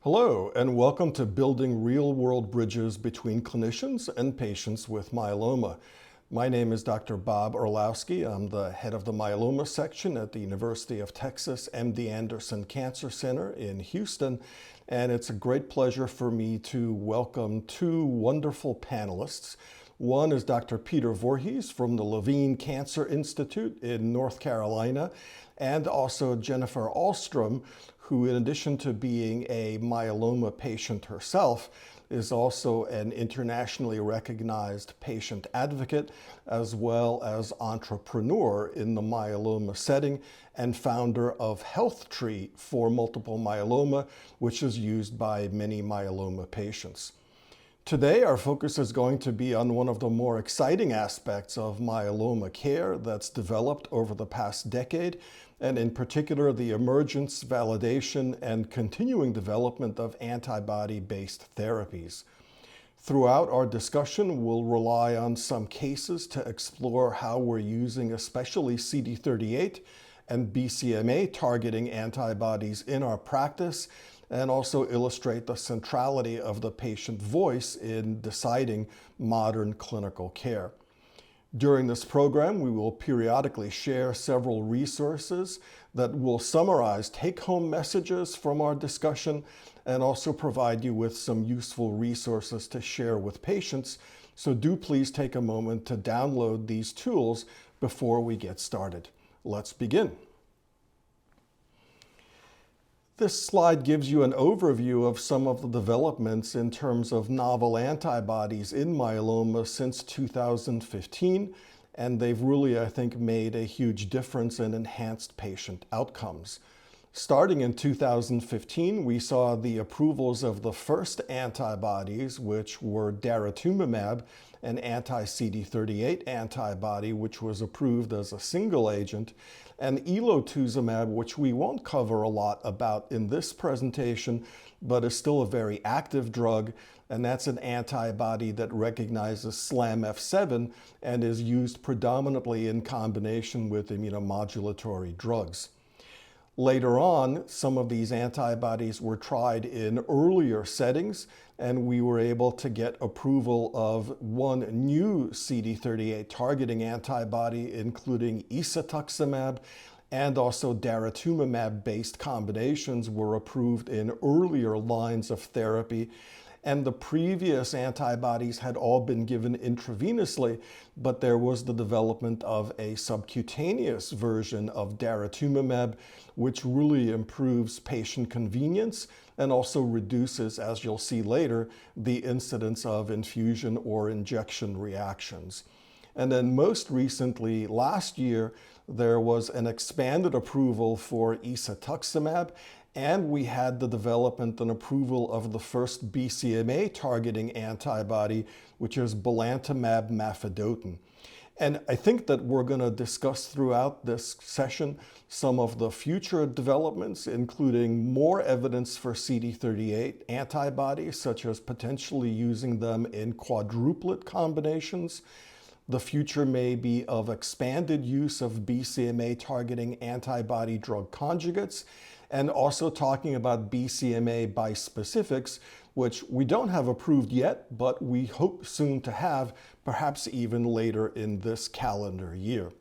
Hello, and welcome to Building Real-World Bridges Between Clinicians and Patients with Myeloma. My name is Dr. Bob Orlowski. I'm the head of the myeloma section at the University of Texas MD Anderson Cancer Center in Houston, and it's a great pleasure for me to welcome two wonderful panelists. One is Dr. Peter Voorhees from the Levine Cancer Institute in North Carolina, and also Jennifer Ahlstrom, who, in addition to being a myeloma patient herself, is also an internationally recognized patient advocate as well as entrepreneur in the myeloma setting and founder of HealthTree for multiple myeloma, which is used by many myeloma patients. Today, our focus is going to be on one of the more exciting aspects of myeloma care that's developed over the past decade, and in particular, the emergence, validation, and continuing development of antibody-based therapies. Throughout our discussion, we'll rely on some cases to explore how we're using especially CD38 and Bcma targeting antibodies in our practice, and also illustrate the centrality of the patient voice in deciding modern clinical care. During this program, we will periodically share several resources that will summarize take-home messages from our discussion and also provide you with some useful resources to share with patients. So do please take a moment to download these tools before we get started. Let's begin. This slide gives you an overview of some of the developments in terms of novel antibodies in myeloma since 2015, and they've really, I think, made a huge difference in enhanced patient outcomes. Starting in 2015, we saw the approvals of the first antibodies, which were daratumumab, an anti-CD38 antibody, which was approved as a single agent, and elotuzumab, which we won't cover a lot about in this presentation, but is still a very active drug, and that's an antibody that recognizes SLAMF7 and is used predominantly in combination with immunomodulatory drugs. Later on, some of these antibodies were tried in earlier settings, and we were able to get approval of one new CD38 targeting antibody, including isatuximab, and also daratumumab-based combinations were approved in earlier lines of therapy. And the previous antibodies had all been given intravenously, but there was the development of a subcutaneous version of daratumumab, which really improves patient convenience and also reduces, as you'll see later, the incidence of infusion or injection reactions. And then most recently, last year, there was an expanded approval for isatuximab, and we had the development and approval of the first Bcma targeting antibody, which is Balantamab Mafidotin. And I think that we're going to discuss throughout this session some of the future developments, including more evidence for CD38 antibodies, such as potentially using them in quadruplet combinations. The future may be of expanded use of Bcma targeting antibody drug conjugates, and also talking about Bcma bispecifics, which we don't have approved yet, but we hope soon to have, perhaps even later in this calendar year.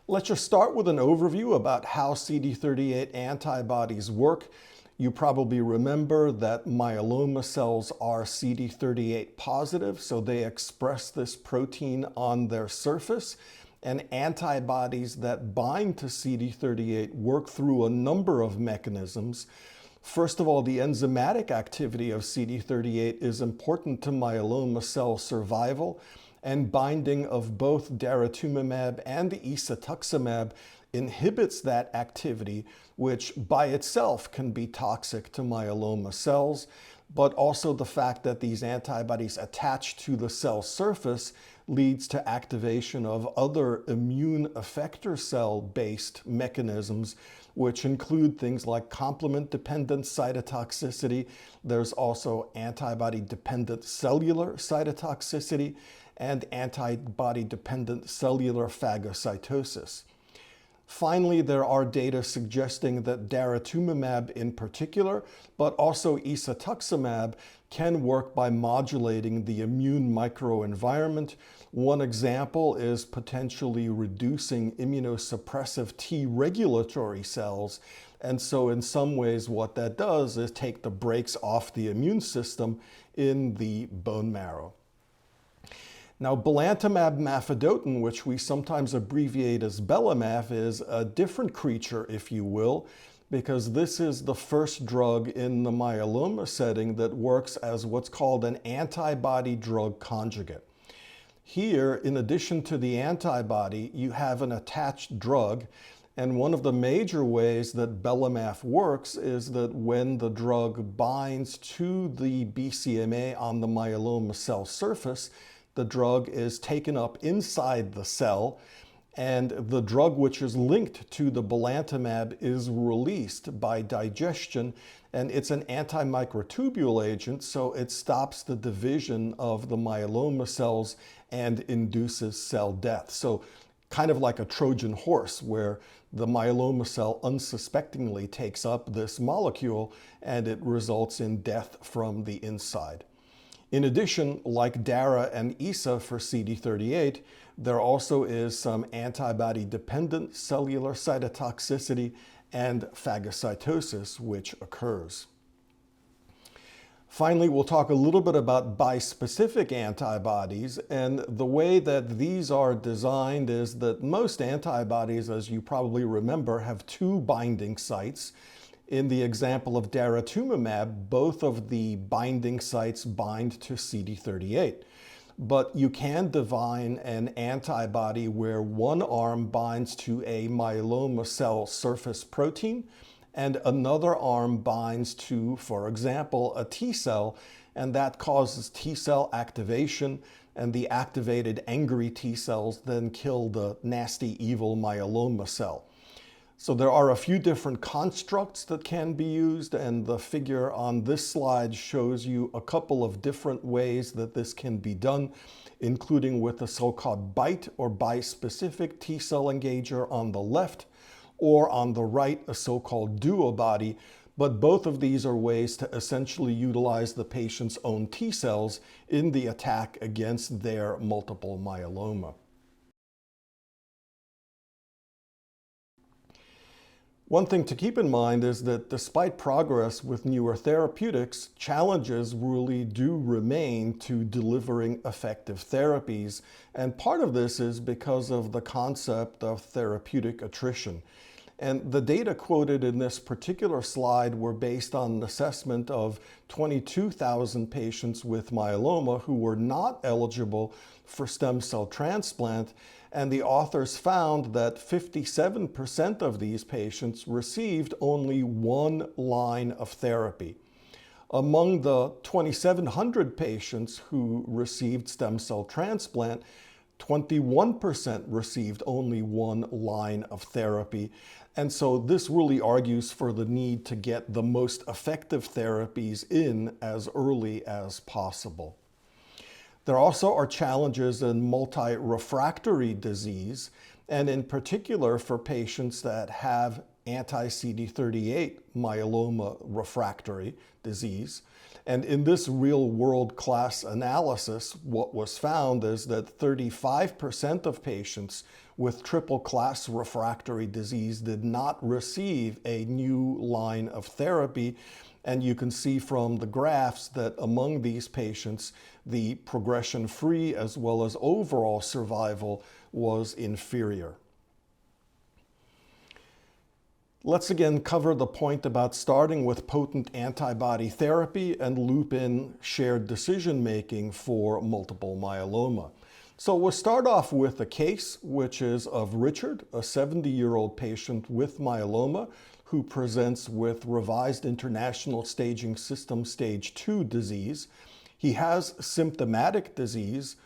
Let's just start with an overview about how CD38 antibodies work. You probably remember that myeloma cells are CD38 positive, so they express this protein on their surface. And antibodies that bind to CD38 work through a number of mechanisms. First of all, the enzymatic activity of CD38 is important to myeloma cell survival, and binding of both daratumumab and isatuximab inhibits that activity, which by itself can be toxic to myeloma cells, but also the fact that these antibodies attach to the cell surface leads to activation of other immune effector cell-based mechanisms, which include things like complement-dependent cytotoxicity. There's also antibody-dependent cellular cytotoxicity and antibody-dependent cellular phagocytosis. Finally, there are data suggesting that daratumumab in particular, but also isatuximab, can work by modulating the immune microenvironment. One example is potentially reducing immunosuppressive T regulatory cells. And so in some ways, what that does is take the brakes off the immune system in the bone marrow. Now, Balantamab Mafidotin, which we sometimes abbreviate as Belamaf, is a different creature, if you will, because this is the first drug in the myeloma setting that works as what's called an antibody-drug conjugate. Here, in addition to the antibody, you have an attached drug, and one of the major ways that Belamaf works is that when the drug binds to the Bcma on the myeloma cell surface, the drug is taken up inside the cell, and the drug which is linked to the belantamab is released by digestion, and it's an antimicrotubule agent, so it stops the division of the myeloma cells and induces cell death. So kind of like a Trojan horse, where the myeloma cell unsuspectingly takes up this molecule and it results in death from the inside. In addition, like DARA and ISA for CD38, there also is some antibody-dependent cellular cytotoxicity and phagocytosis which occurs. Finally, we'll talk a little bit about bispecific antibodies, and the way that these are designed is that most antibodies, as you probably remember, have two binding sites. In the example of daratumumab, both of the binding sites bind to CD38. But you can define an antibody where one arm binds to a myeloma cell surface protein and another arm binds to, for example, a T cell, and that causes T cell activation, and the activated angry T cells then kill the nasty, evil myeloma cell. So there are a few different constructs that can be used, and the figure on this slide shows you a couple of different ways that this can be done, including with a so-called BiTE or bispecific T cell engager on the left, or on the right, a so-called duobody. But both of these are ways to essentially utilize the patient's own T cells in the attack against their multiple myeloma. One thing to keep in mind is that despite progress with newer therapeutics, challenges really do remain to delivering effective therapies. And part of this is because of the concept of therapeutic attrition. And the data quoted in this particular slide were based on an assessment of 22,000 patients with myeloma who were not eligible for stem cell transplant. And the authors found that 57% of these patients received only one line of therapy. Among the 2,700 patients who received stem cell transplant, 21% received only one line of therapy. And so this really argues for the need to get the most effective therapies in as early as possible. There also are challenges in multi-refractory disease, and in particular for patients that have anti-CD38 myeloma refractory disease. And in this real-world class analysis, what was found is that 35% of patients with triple-class refractory disease did not receive a new line of therapy. And you can see from the graphs that among these patients, the progression-free as well as overall survival was inferior. Let's again cover the point about starting with potent antibody therapy and loop in shared decision-making for multiple myeloma. So we'll start off with a case which is of Richard, a 70-year-old patient with myeloma who presents with Revised International Staging System Stage 2 disease. He has symptomatic disease,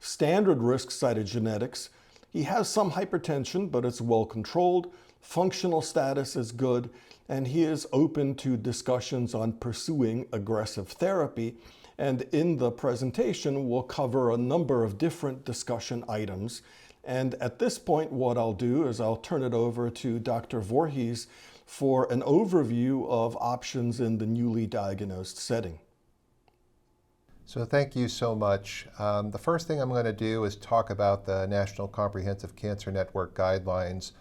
standard risk cytogenetics. He has some hypertension, but it's well controlled. Functional status is good, and he is open to discussions on pursuing aggressive therapy. And in the presentation, we'll cover a number of different discussion items. And at this point, what I'll do is I'll turn it over to Dr. Voorhees for an overview of options in the newly diagnosed setting. So thank you so much. The first thing I'm going to do is talk about the National Comprehensive Cancer Network guidelines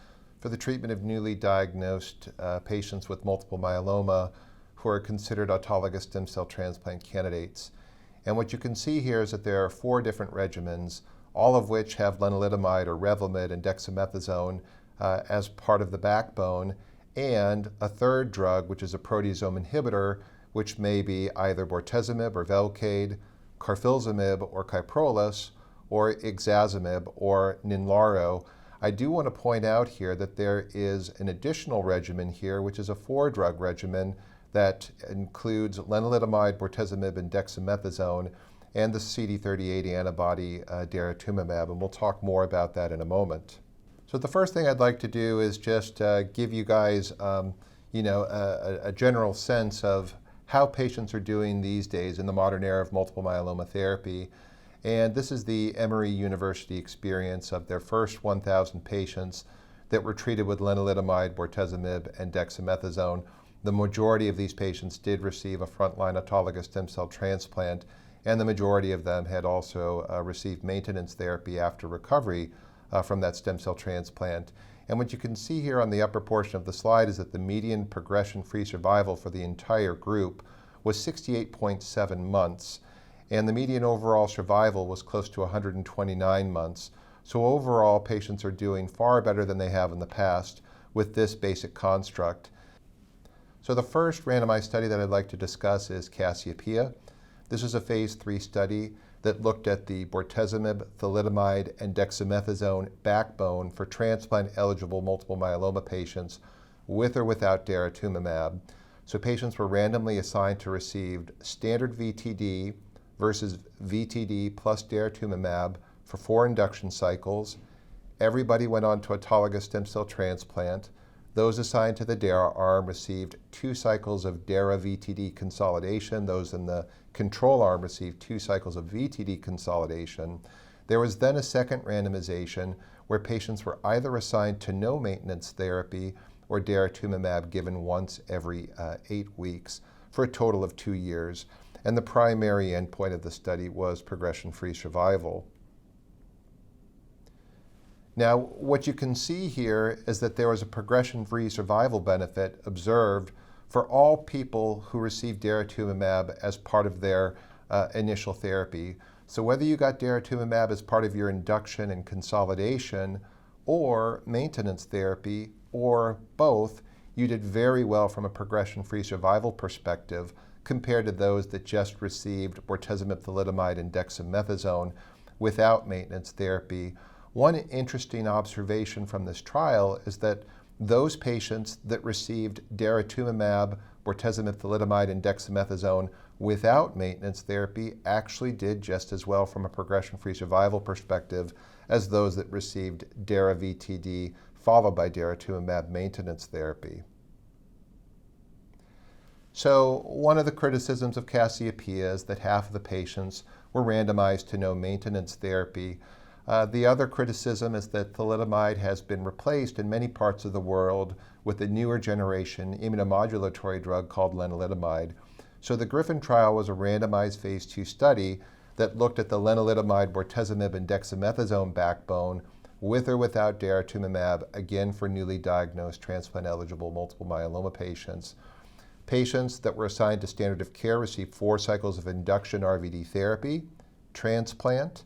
for the treatment of newly diagnosed patients with multiple myeloma who are considered autologous stem cell transplant candidates. And what you can see here is that there are 4 different regimens, all of which have lenalidomide or Revlimid and dexamethasone as part of the backbone, and a third drug, which is a proteasome inhibitor, which may be either bortezomib or Velcade, carfilzomib or Kyprolis, or ixazomib or Ninlaro. I do want to point out here that there is an additional regimen here, which is a 4-drug regimen that includes lenalidomide, bortezomib, and dexamethasone, and the CD38 antibody daratumumab, and we'll talk more about that in a moment. So the first thing I'd like to do is just give you guys a general sense of how patients are doing these days in the modern era of multiple myeloma therapy. And this is the Emory University experience of their first 1,000 patients that were treated with lenalidomide, bortezomib, and dexamethasone. The majority of these patients did receive a frontline autologous stem cell transplant, and the majority of them had also received maintenance therapy after recovery from that stem cell transplant. And what you can see here on the upper portion of the slide is that the median progression-free survival for the entire group was 68.7 months, and the median overall survival was close to 129 months. So overall, patients are doing far better than they have in the past with this basic construct. So the first randomized study that I'd like to discuss is Cassiopeia. This is a phase 3 study that looked at the bortezomib, thalidomide, and dexamethasone backbone for transplant-eligible multiple myeloma patients with or without daratumumab. So patients were randomly assigned to receive standard VTD versus VTD plus daratumumab for 4 induction cycles. Everybody went on to autologous stem cell transplant. Those assigned to the DARA arm received 2 cycles of DARA VTD consolidation. Those in the control arm received 2 cycles of VTD consolidation. There was then a second randomization where patients were either assigned to no maintenance therapy or daratumumab given once every 8 weeks for a total of 2 years. And the primary endpoint of the study was progression-free survival. Now, what you can see here is that there was a progression-free survival benefit observed for all people who received daratumumab as part of their initial therapy. So whether you got daratumumab as part of your induction and consolidation or maintenance therapy or both, you did very well from a progression-free survival perspective compared to those that just received bortezomib, thalidomide, and dexamethasone without maintenance therapy. One interesting observation from this trial is that those patients that received daratumumab, bortezomib, thalidomide, and dexamethasone without maintenance therapy actually did just as well from a progression-free survival perspective as those that received DARA-VTD followed by daratumumab maintenance therapy. So one of the criticisms of Cassiopeia is that half of the patients were randomized to no maintenance therapy. The other criticism is that thalidomide has been replaced in many parts of the world with a newer generation immunomodulatory drug called lenalidomide. So the Griffin trial was a randomized phase 2 study that looked at the lenalidomide, bortezomib, and dexamethasone backbone with or without daratumumab, again for newly diagnosed transplant-eligible multiple myeloma patients. Patients that were assigned to standard of care received 4 cycles of induction RVD therapy, transplant,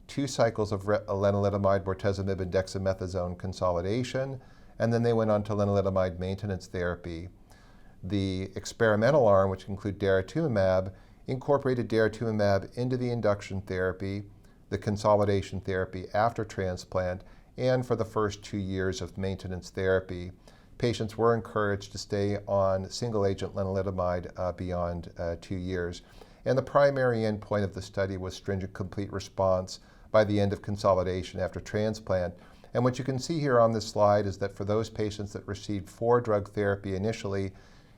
2 cycles of lenalidomide, bortezomib, and dexamethasone consolidation, and then they went on to lenalidomide maintenance therapy. The experimental arm, which included daratumumab, incorporated daratumumab into the induction therapy, the consolidation therapy after transplant, and for the first 2 years of maintenance therapy. Patients were encouraged to stay on single-agent lenalidomide beyond 2 years. And the primary endpoint of the study was stringent complete response by the end of consolidation after transplant. And what you can see here on this slide is that for those patients that received 4-drug therapy initially,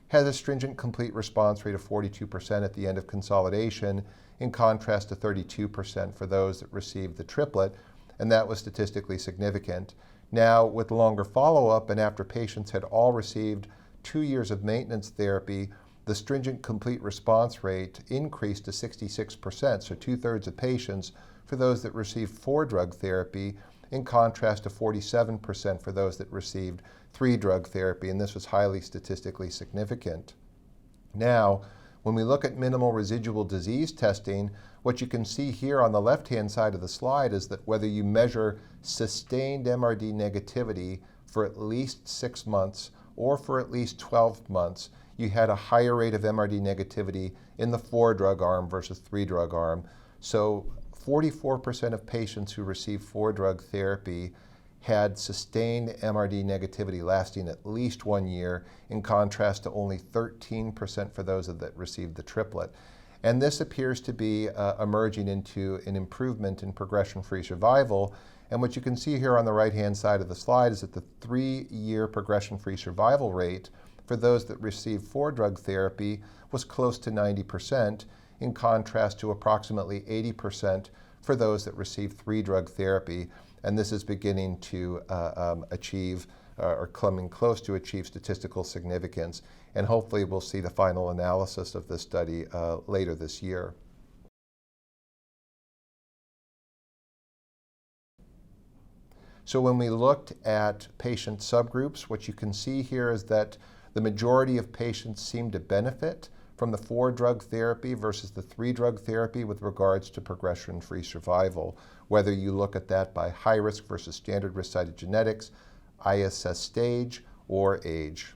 had a stringent complete response rate of 42% at the end of consolidation, in contrast to 32% for those that received the triplet and that was statistically significant. Now, with longer follow-up and after patients had all received 2 years of maintenance therapy, the stringent complete response rate increased to 66%, so 2/3 of patients for those that received 4-drug therapy, in contrast to 47% for those that received 3-drug therapy, and this was highly statistically significant. Now, when we look at minimal residual disease testing, what you can see here on the left-hand side of the slide is that whether you measure sustained MRD negativity for at least 6 months or for at least 12 months, you had a higher rate of MRD negativity in the 4-drug arm versus 3-drug arm. So 44% of patients who received 4-drug therapy had sustained MRD negativity lasting at least 1 year, in contrast to only 13% for those that received the triplet. And this appears to be emerging into an improvement in progression-free survival. And what you can see here on the right-hand side of the slide is that the 3-year progression-free survival rate for those that received 4-drug therapy was close to 90%, in contrast to approximately 80% for those that received 3-drug therapy. And this is beginning to achieve or coming close to achieve statistical significance. And hopefully we'll see the final analysis of this study later this year. So when we looked at patient subgroups, what you can see here is that the majority of patients seem to benefit from the 4-drug therapy versus the 3-drug therapy with regards to progression-free survival, whether you look at that by high risk versus standard risk cytogenetics, ISS stage, or age.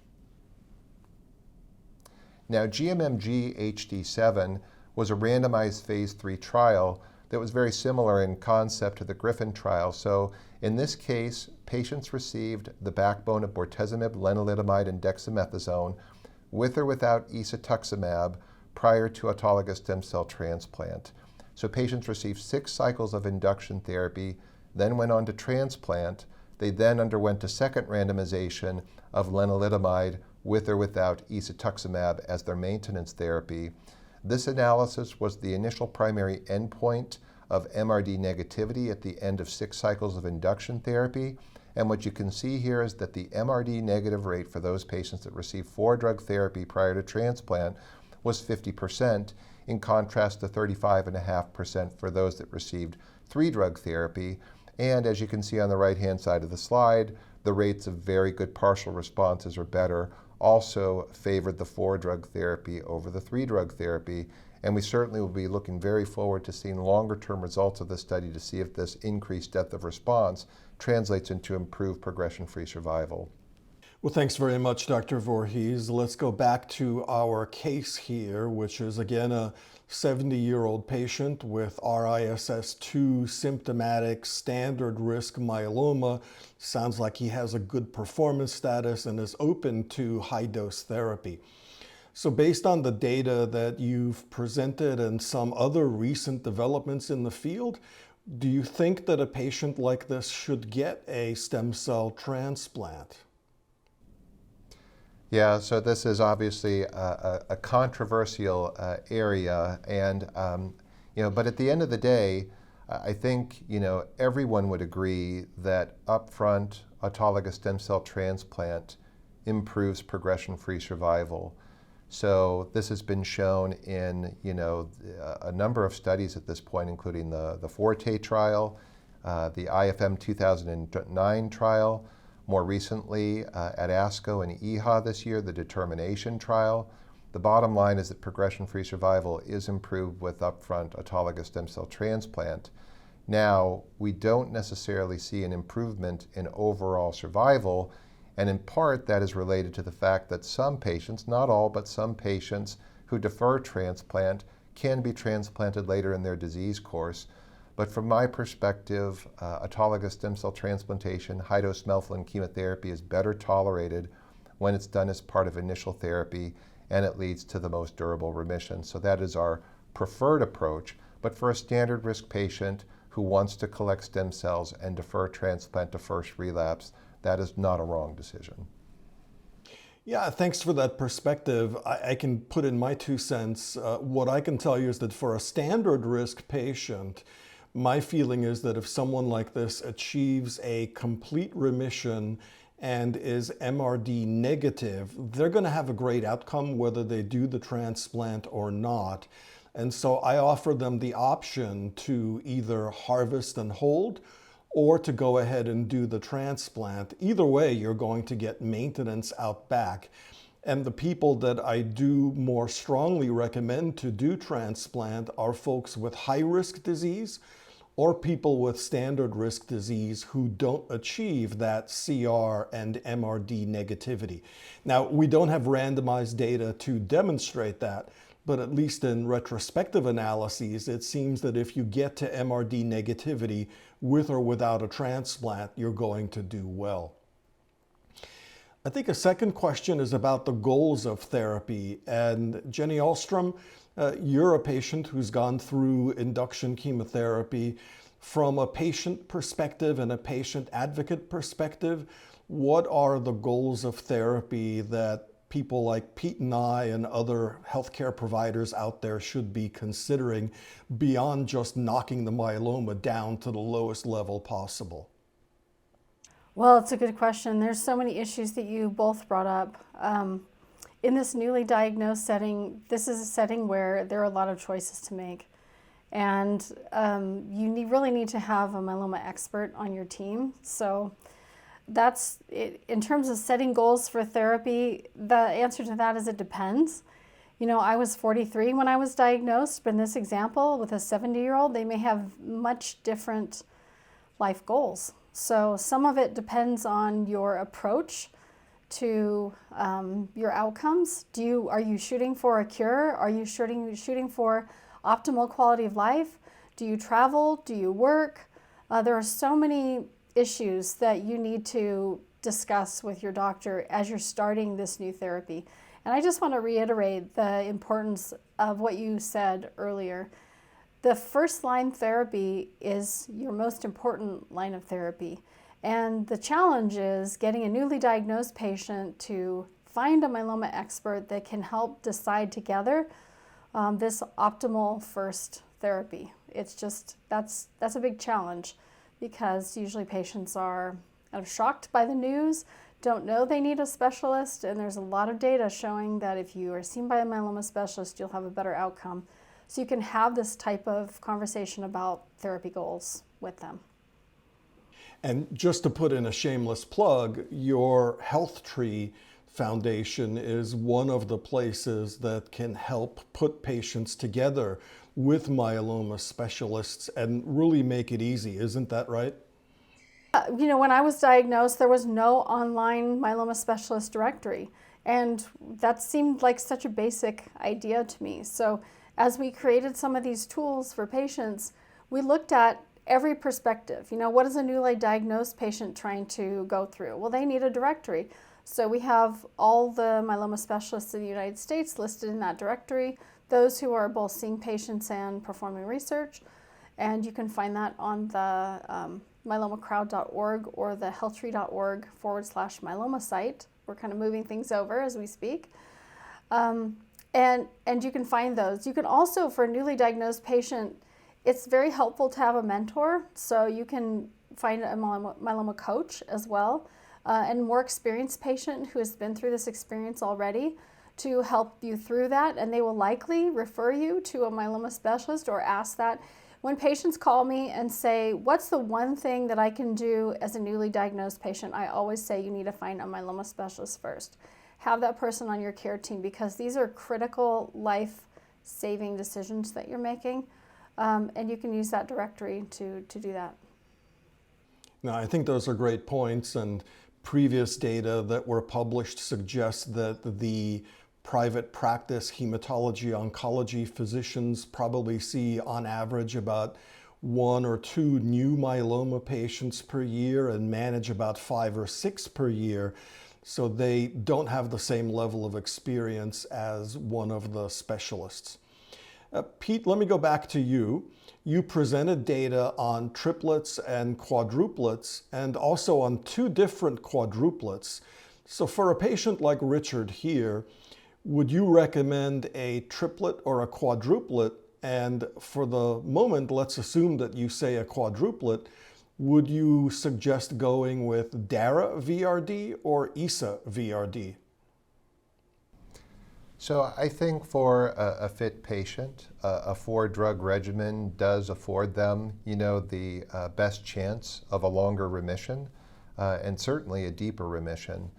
Now, GMMG HD7 was a randomized phase 3 trial that was very similar in concept to the Griffin trial. So in this case, patients received the backbone of bortezomib, lenalidomide, and dexamethasone with or without isatuximab prior to autologous stem cell transplant. So patients received 6 cycles of induction therapy, then went on to transplant. They then underwent a second randomization of lenalidomide with or without isatuximab as their maintenance therapy. This analysis was the initial primary endpoint of MRD negativity at the end of 6 cycles of induction therapy. And what you can see here is that the MRD negative rate for those patients that received 4-drug therapy prior to transplant was 50%, in contrast to 35.5% for those that received 3-drug therapy. And as you can see on the right-hand side of the slide, the rates of very good partial responses or better also favored the 4-drug therapy over the 3-drug therapy. And we certainly will be looking very forward to seeing longer-term results of this study to see if this increased depth of response translates into improved progression-free survival. Well, thanks very much, Dr. Voorhees. Let's go back to our case here, which is again a 70-year-old patient with RISS2 symptomatic standard risk myeloma. Sounds like he has a good performance status and is open to high-dose therapy. So based on the data that you've presented and some other recent developments in the field, do you think that a patient like this should get a stem cell transplant? Yeah, so this is obviously a controversial area, and but at the end of the day, I think everyone would agree that upfront autologous stem cell transplant improves progression-free survival. So this has been shown in a number of studies at this point, including the Forte trial, the IFM 2009 trial. More recently, at ASCO and EHA this year, the Determination trial. The bottom line is that progression-free survival is improved with upfront autologous stem cell transplant. Now, we don't necessarily see an improvement in overall survival, and in part that is related to the fact that some patients, not all, but some patients who defer transplant can be transplanted later in their disease course. But from my perspective, autologous stem cell transplantation, high-dose melphalan chemotherapy is better tolerated when it's done as part of initial therapy, and it leads to the most durable remission. So that is our preferred approach. But for a standard risk patient who wants to collect stem cells and defer transplant to first relapse, that is not a wrong decision. Yeah, thanks for that perspective. I can put in my 2 cents. What I can tell you is that for a standard risk patient, My feeling is that if someone like this achieves a complete remission and is MRD negative, they're going to have a great outcome whether they do the transplant or not. And so I offer them the option to either harvest and hold or to go ahead and do the transplant. Either way, you're going to get maintenance out back. And the people that I do more strongly recommend to do transplant are folks with high-risk disease or people with standard risk disease who don't achieve that CR and MRD negativity. Now, we don't have randomized data to demonstrate that, but at least in retrospective analyses, it seems that if you get to MRD negativity with or without a transplant, you're going to do well. I think a second question is about the goals of therapy. And Jenny Ahlstrom, you're a patient who's gone through induction chemotherapy. From a patient perspective and a patient advocate perspective, what are the goals of therapy that people like Pete and I and other healthcare providers out there should be considering beyond just knocking the myeloma down to the lowest level possible? Well, it's a good question. There's so many issues that you both brought up. In this newly diagnosed setting, this is a setting where there are a lot of choices to make. And really need to have a myeloma expert on your team. So that's it. In terms of setting goals for therapy, the answer to that is it depends. I was 43 when I was diagnosed, but in this example with a 70-year-old, they may have much different life goals. So some of it depends on your approach to your outcomes. Are you shooting for a cure? Are you shooting for optimal quality of life? Do you travel? Do you work? There are so many issues that you need to discuss with your doctor as you're starting this new therapy. And I just want to reiterate the importance of what you said earlier. The first line therapy is your most important line of therapy. And the challenge is getting a newly diagnosed patient to find a myeloma expert that can help decide together this optimal first therapy. It's just, that's a big challenge because usually patients are kind of shocked by the news, don't know they need a specialist, and there's a lot of data showing that if you are seen by a myeloma specialist, you'll have a better outcome. So you can have this type of conversation about therapy goals with them. And just to put in a shameless plug, your Health Tree Foundation is one of the places that can help put patients together with myeloma specialists and really make it easy. Isn't that right? When I was diagnosed, there was no online myeloma specialist directory. And that seemed like such a basic idea to me. So as we created some of these tools for patients, we looked at every perspective. What is a newly diagnosed patient trying to go through? Well, they need a directory. So we have all the myeloma specialists in the United States listed in that directory, those who are both seeing patients and performing research. And you can find that on the myelomacrowd.org or the healthtree.org/myeloma site. We're kind of moving things over as we speak. And you can find those. You can also, for a newly diagnosed patient, it's very helpful to have a mentor. So you can find a myeloma coach as well, and more experienced patient who has been through this experience already to help you through that. And they will likely refer you to a myeloma specialist or ask that. When patients call me and say, what's the one thing that I can do as a newly diagnosed patient? I always say you need to find a myeloma specialist first. Have that person on your care team because these are critical life-saving decisions that you're making. And you can use that directory to do that. Now, I think those are great points, and previous data that were published suggests that the private practice hematology oncology physicians probably see on average about 1 or 2 new myeloma patients per year and manage about 5 or 6 per year. So they don't have the same level of experience as one of the specialists. Pete, let me go back to you. You presented data on triplets and quadruplets and also on 2 different quadruplets. So for a patient like Richard here, would you recommend a triplet or a quadruplet And for the moment, let's assume that you say a quadruplet. Would you suggest going with DARA VRD or ISA VRD? So I think for a fit patient, a 4-drug regimen does afford them, the best chance of a longer remission and certainly a deeper remission.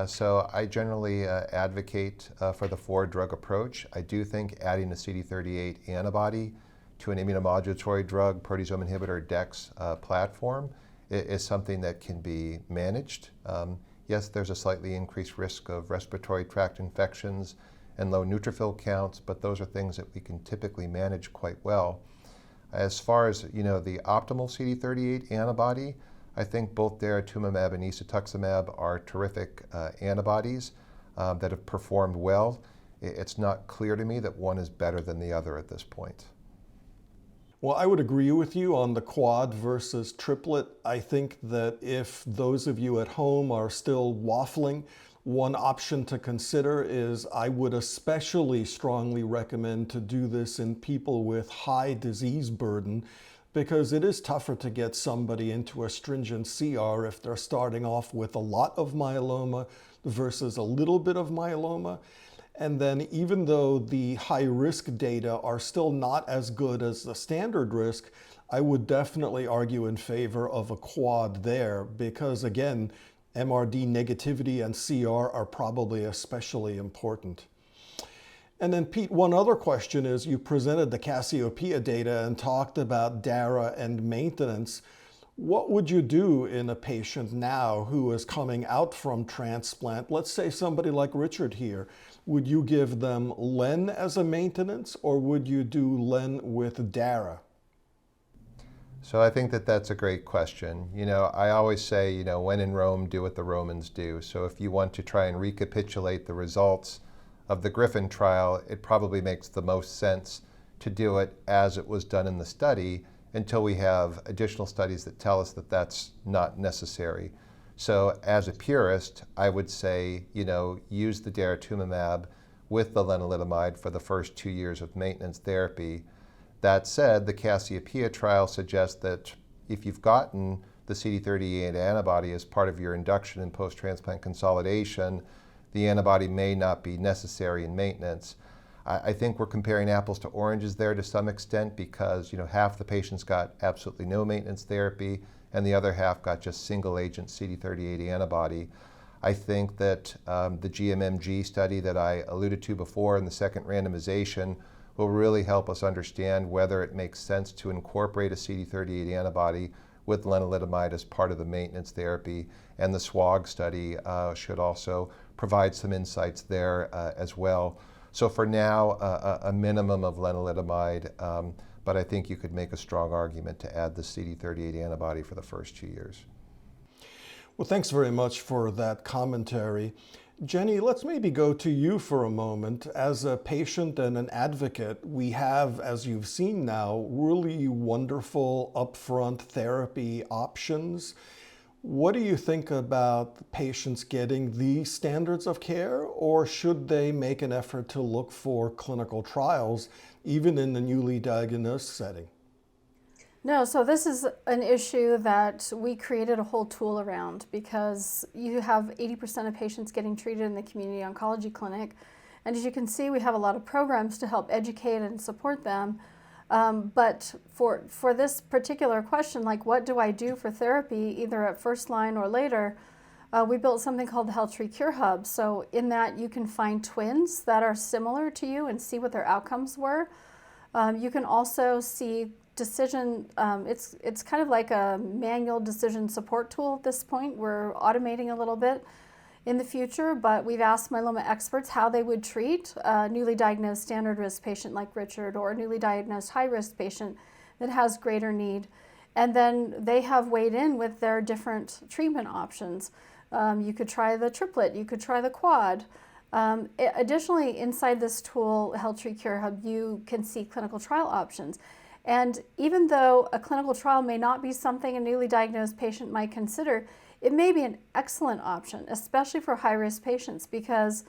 So I generally advocate for the 4-drug approach. I do think adding a CD38 antibody to an immunomodulatory drug, proteasome inhibitor, DEX platform is something that can be managed. Yes, there's a slightly increased risk of respiratory tract infections and low neutrophil counts, but those are things that we can typically manage quite well. As far as the optimal CD38 antibody, I think both daratumumab and isatuximab are terrific antibodies that have performed well. It's not clear to me that one is better than the other at this point. Well, I would agree with you on the quad versus triplet. I think that if those of you at home are still waffling, one option to consider is I would especially strongly recommend to do this in people with high disease burden, because it is tougher to get somebody into a stringent CR if they're starting off with a lot of myeloma versus a little bit of myeloma. And then even though the high-risk data are still not as good as the standard risk, I would definitely argue in favor of a quad there because, again, MRD negativity and CR are probably especially important. And then, Pete, one other question is you presented the Cassiopeia data and talked about DARA and maintenance. What would you do in a patient now who is coming out from transplant? Let's say somebody like Richard here. Would you give them LEN as a maintenance, or would you do LEN with DARA? So I think that that's a great question. I always say, when in Rome, do what the Romans do. So if you want to try and recapitulate the results of the Griffin trial, it probably makes the most sense to do it as it was done in the study until we have additional studies that tell us that that's not necessary. So as a purist, I would say, use the daratumumab with the lenalidomide for the first 2 years of maintenance therapy. That said, the Cassiopeia trial suggests that if you've gotten the CD38 antibody as part of your induction and post-transplant consolidation, the antibody may not be necessary in maintenance. I think we're comparing apples to oranges there to some extent because half the patients got absolutely no maintenance therapy and the other half got just single agent CD38 antibody. I think that the GMMG study that I alluded to before in the second randomization will really help us understand whether it makes sense to incorporate a CD38 antibody with lenalidomide as part of the maintenance therapy. And the SWOG study should also provide some insights there as well. So for now, a minimum of lenalidomide, but I think you could make a strong argument to add the CD38 antibody for the first 2 years. Well, thanks very much for that commentary. Jenny, let's maybe go to you for a moment. As a patient and an advocate, we have, as you've seen now, really wonderful upfront therapy options. What do you think about patients getting these standards of care, or should they make an effort to look for clinical trials, even in the newly diagnosed setting? No, so this is an issue that we created a whole tool around because you have 80% of patients getting treated in the community oncology clinic. And as you can see, we have a lot of programs to help educate and support them. But for this particular question, like what do I do for therapy, either at first line or later, we built something called the Health Tree Cure Hub. So in that you can find twins that are similar to you and see what their outcomes were. You can also see decision, it's kind of like a manual decision support tool at this point. We're automating a little bit in the future, but we've asked myeloma experts how they would treat a newly diagnosed standard risk patient like Richard or a newly diagnosed high risk patient that has greater need. And then they have weighed in with their different treatment options. You could try the triplet, you could try the quad. Additionally, inside this tool, Health Tree Cure Hub, you can see clinical trial options. And even though a clinical trial may not be something a newly diagnosed patient might consider, it may be an excellent option, especially for high-risk patients, because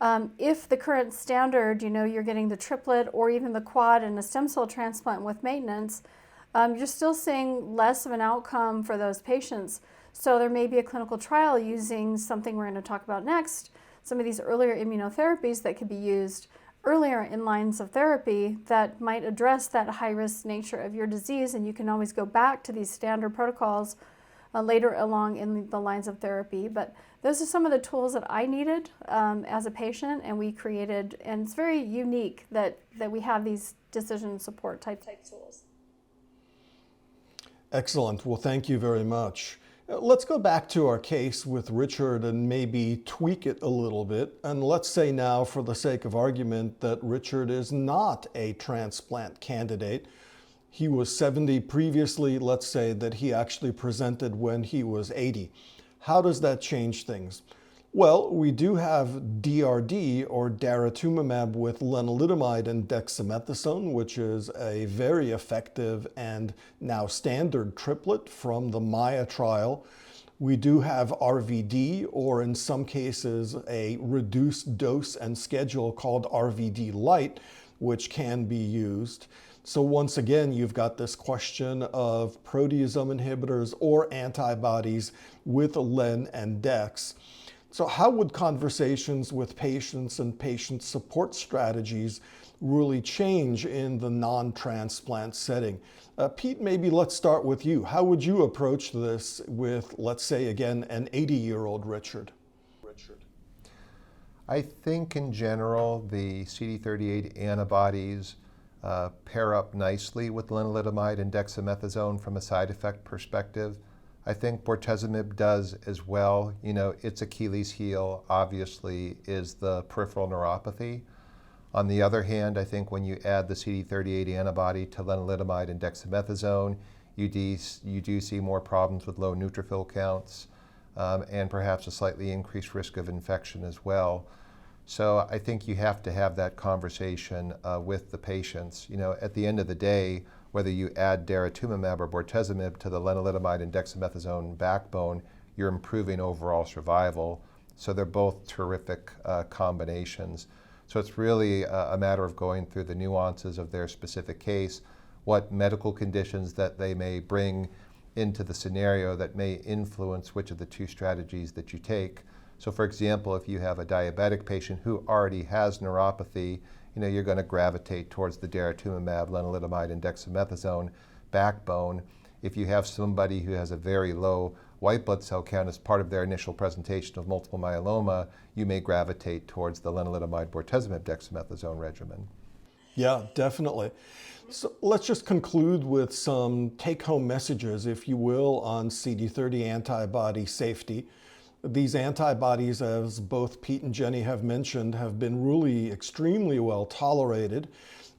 If the current standard, you're getting the triplet or even the quad and a stem cell transplant with maintenance, you're still seeing less of an outcome for those patients. So there may be a clinical trial using something we're going to talk about next, some of these earlier immunotherapies that could be used earlier in lines of therapy that might address that high-risk nature of your disease, and you can always go back to these standard protocols later along in the lines of therapy. But those are some of the tools that I needed as a patient, and we created, and it's very unique that we have these decision support type tools. Excellent. Well, thank you very much. Let's go back to our case with Richard and maybe tweak it a little bit. And let's say now, for the sake of argument, that Richard is not a transplant candidate. He was 70 previously. Let's say that he actually presented when he was 80. How does that change things? Well, we do have DRD, or daratumumab, with lenalidomide and dexamethasone, which is a very effective and now standard triplet from the MAIA trial. We do have RVD, or in some cases, a reduced dose and schedule called RVD Light, which can be used. So once again, you've got this question of proteasome inhibitors or antibodies with len and dex. So how would conversations with patients and patient support strategies really change in the non-transplant setting? Pete, maybe let's start with you. How would you approach this with, let's say, again, an 80-year-old Richard? I think in general, the CD38 antibodies pair up nicely with lenalidomide and dexamethasone from a side effect perspective. I think bortezomib does as well. Its Achilles heel, obviously, is the peripheral neuropathy. On the other hand, I think when you add the CD38 antibody to lenalidomide and dexamethasone, you do see more problems with low neutrophil counts and perhaps a slightly increased risk of infection as well. So I think you have to have that conversation with the patients. At the end of the day, whether you add daratumumab or bortezomib to the lenalidomide and dexamethasone backbone, you're improving overall survival. So they're both terrific combinations. So it's really a matter of going through the nuances of their specific case, what medical conditions that they may bring into the scenario that may influence which of the two strategies that you take. So for example, if you have a diabetic patient who already has neuropathy, you're going to gravitate towards the daratumumab, lenalidomide, and dexamethasone backbone. If you have somebody who has a very low white blood cell count as part of their initial presentation of multiple myeloma, you may gravitate towards the lenalidomide, bortezomib, dexamethasone regimen. Yeah, definitely. So let's just conclude with some take-home messages, if you will, on CD30 antibody safety. These antibodies, as both Pete and Jenny have mentioned, have been really extremely well tolerated,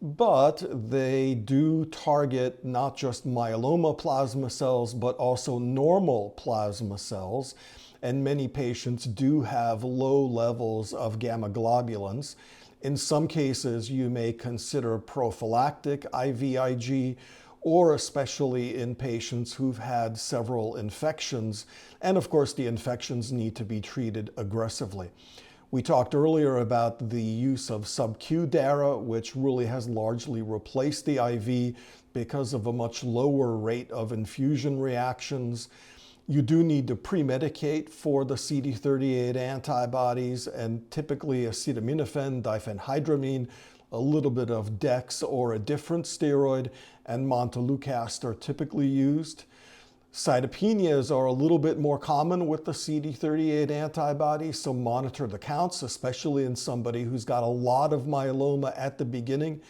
but they do target not just myeloma plasma cells, but also normal plasma cells. And many patients do have low levels of gamma globulins. In some cases, you may consider prophylactic IVIG, or especially in patients who've had several infections. And of course, the infections need to be treated aggressively. We talked earlier about the use of sub-Q DARA, which really has largely replaced the IV because of a much lower rate of infusion reactions. You do need to pre-medicate for the CD38 antibodies, and typically acetaminophen, diphenhydramine, a little bit of dex or a different steroid, and montelukast are typically used. Cytopenias are a little bit more common with the CD38 antibodies, so monitor the counts, especially in somebody who's got a lot of myeloma at the beginning,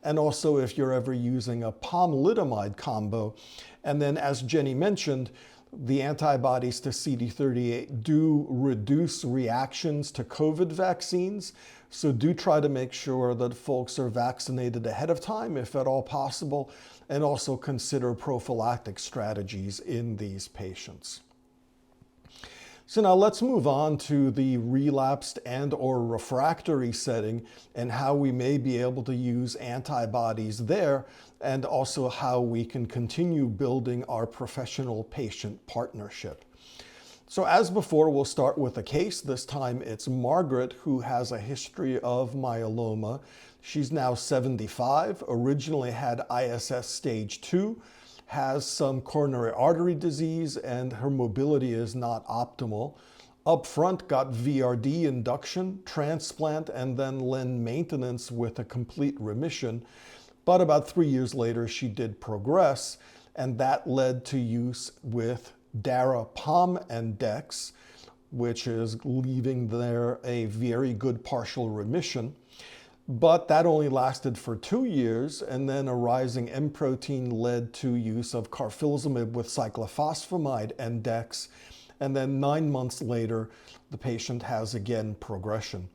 and also if you're ever using a pomalidomide combo. And then, as Jenny mentioned, the antibodies to CD38 do reduce reactions to COVID vaccines, so do try to make sure that folks are vaccinated ahead of time, if at all possible, and also consider prophylactic strategies in these patients. So now let's move on to the relapsed and or refractory setting and how we may be able to use antibodies there, and also how we can continue building our professional patient partnership. So as before, we'll start with a case. This time it's Margaret, who has a history of myeloma. She's now 75, originally had ISS stage 2, has some coronary artery disease, and her mobility is not optimal. Up front, got VRD induction, transplant, and then len maintenance with a complete remission. But about 3 years later, she did progress, and that led to use with Dara-Pom and Dex, which is leaving there a very good partial remission. But that only lasted for 2 years, and then a rising M protein led to use of carfilzomib with cyclophosphamide and Dex, and then 9 months later, the patient has again progression.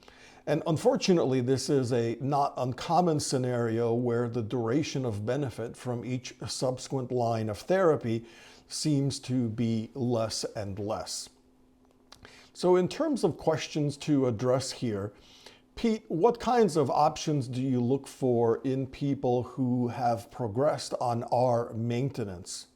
And unfortunately, this is a not uncommon scenario where the duration of benefit from each subsequent line of therapy seems to be less and less. So in terms of questions to address here, Pete, what kinds of options do you look for in people who have progressed on R maintenance?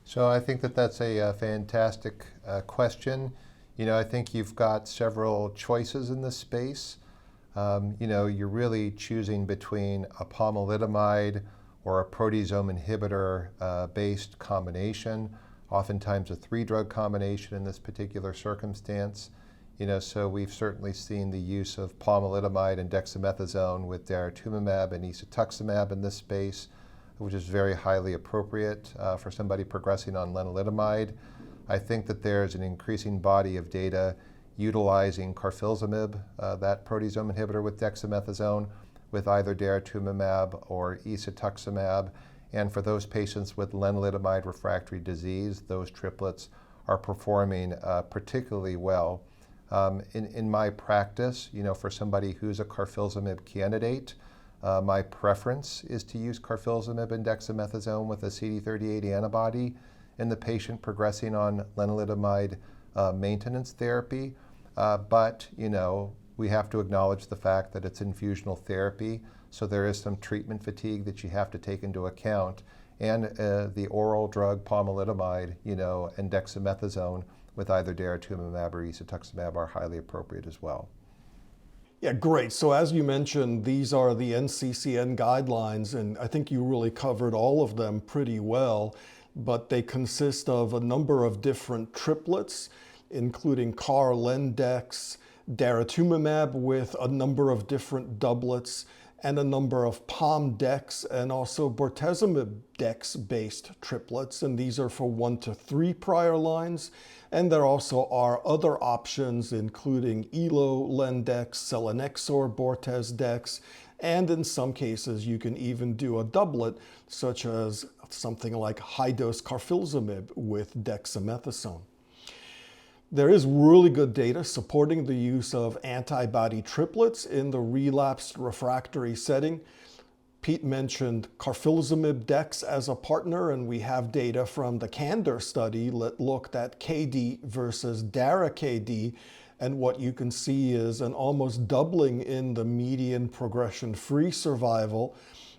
So I think that that's a fantastic question. I think you've got several choices in this space. You're really choosing between a pomalidomide or a proteasome inhibitor based combination, oftentimes a 3-drug combination in this particular circumstance. So we've certainly seen the use of pomalidomide and dexamethasone with daratumumab and isatuximab in this space, which is very highly appropriate for somebody progressing on lenalidomide. I think that there's an increasing body of data utilizing carfilzomib, that proteasome inhibitor with dexamethasone, with either daratumumab or isatuximab. And for those patients with lenalidomide refractory disease, those triplets are performing particularly well. In my practice, for somebody who's a carfilzomib candidate, my preference is to use carfilzomib and dexamethasone with a CD38 antibody in the patient progressing on lenalidomide maintenance therapy. But we have to acknowledge the fact that it's infusional therapy, so there is some treatment fatigue that you have to take into account. And the oral drug pomalidomide, and dexamethasone with either daratumumab or isatuximab are highly appropriate as well. Yeah, great. So as you mentioned, these are the NCCN guidelines, and I think you really covered all of them pretty well. But they consist of a number of different triplets, including CAR, Len-Dex, daratumumab with a number of different doublets, and a number of POM-Dex and also bortezomib-Dex-based triplets. And these are for 1 to 3 prior lines. And there also are other options, including ELO, Len-Dex, selinexor, Bortez-Dex, and in some cases, you can even do a doublet, such as something like high-dose carfilzomib with dexamethasone. There is really good data supporting the use of antibody triplets in the relapsed refractory setting. Pete mentioned carfilzomib Dex as a partner, and we have data from the CANDOR study that looked at KD versus Dara-KD, and what you can see is an almost doubling in the median progression-free survival.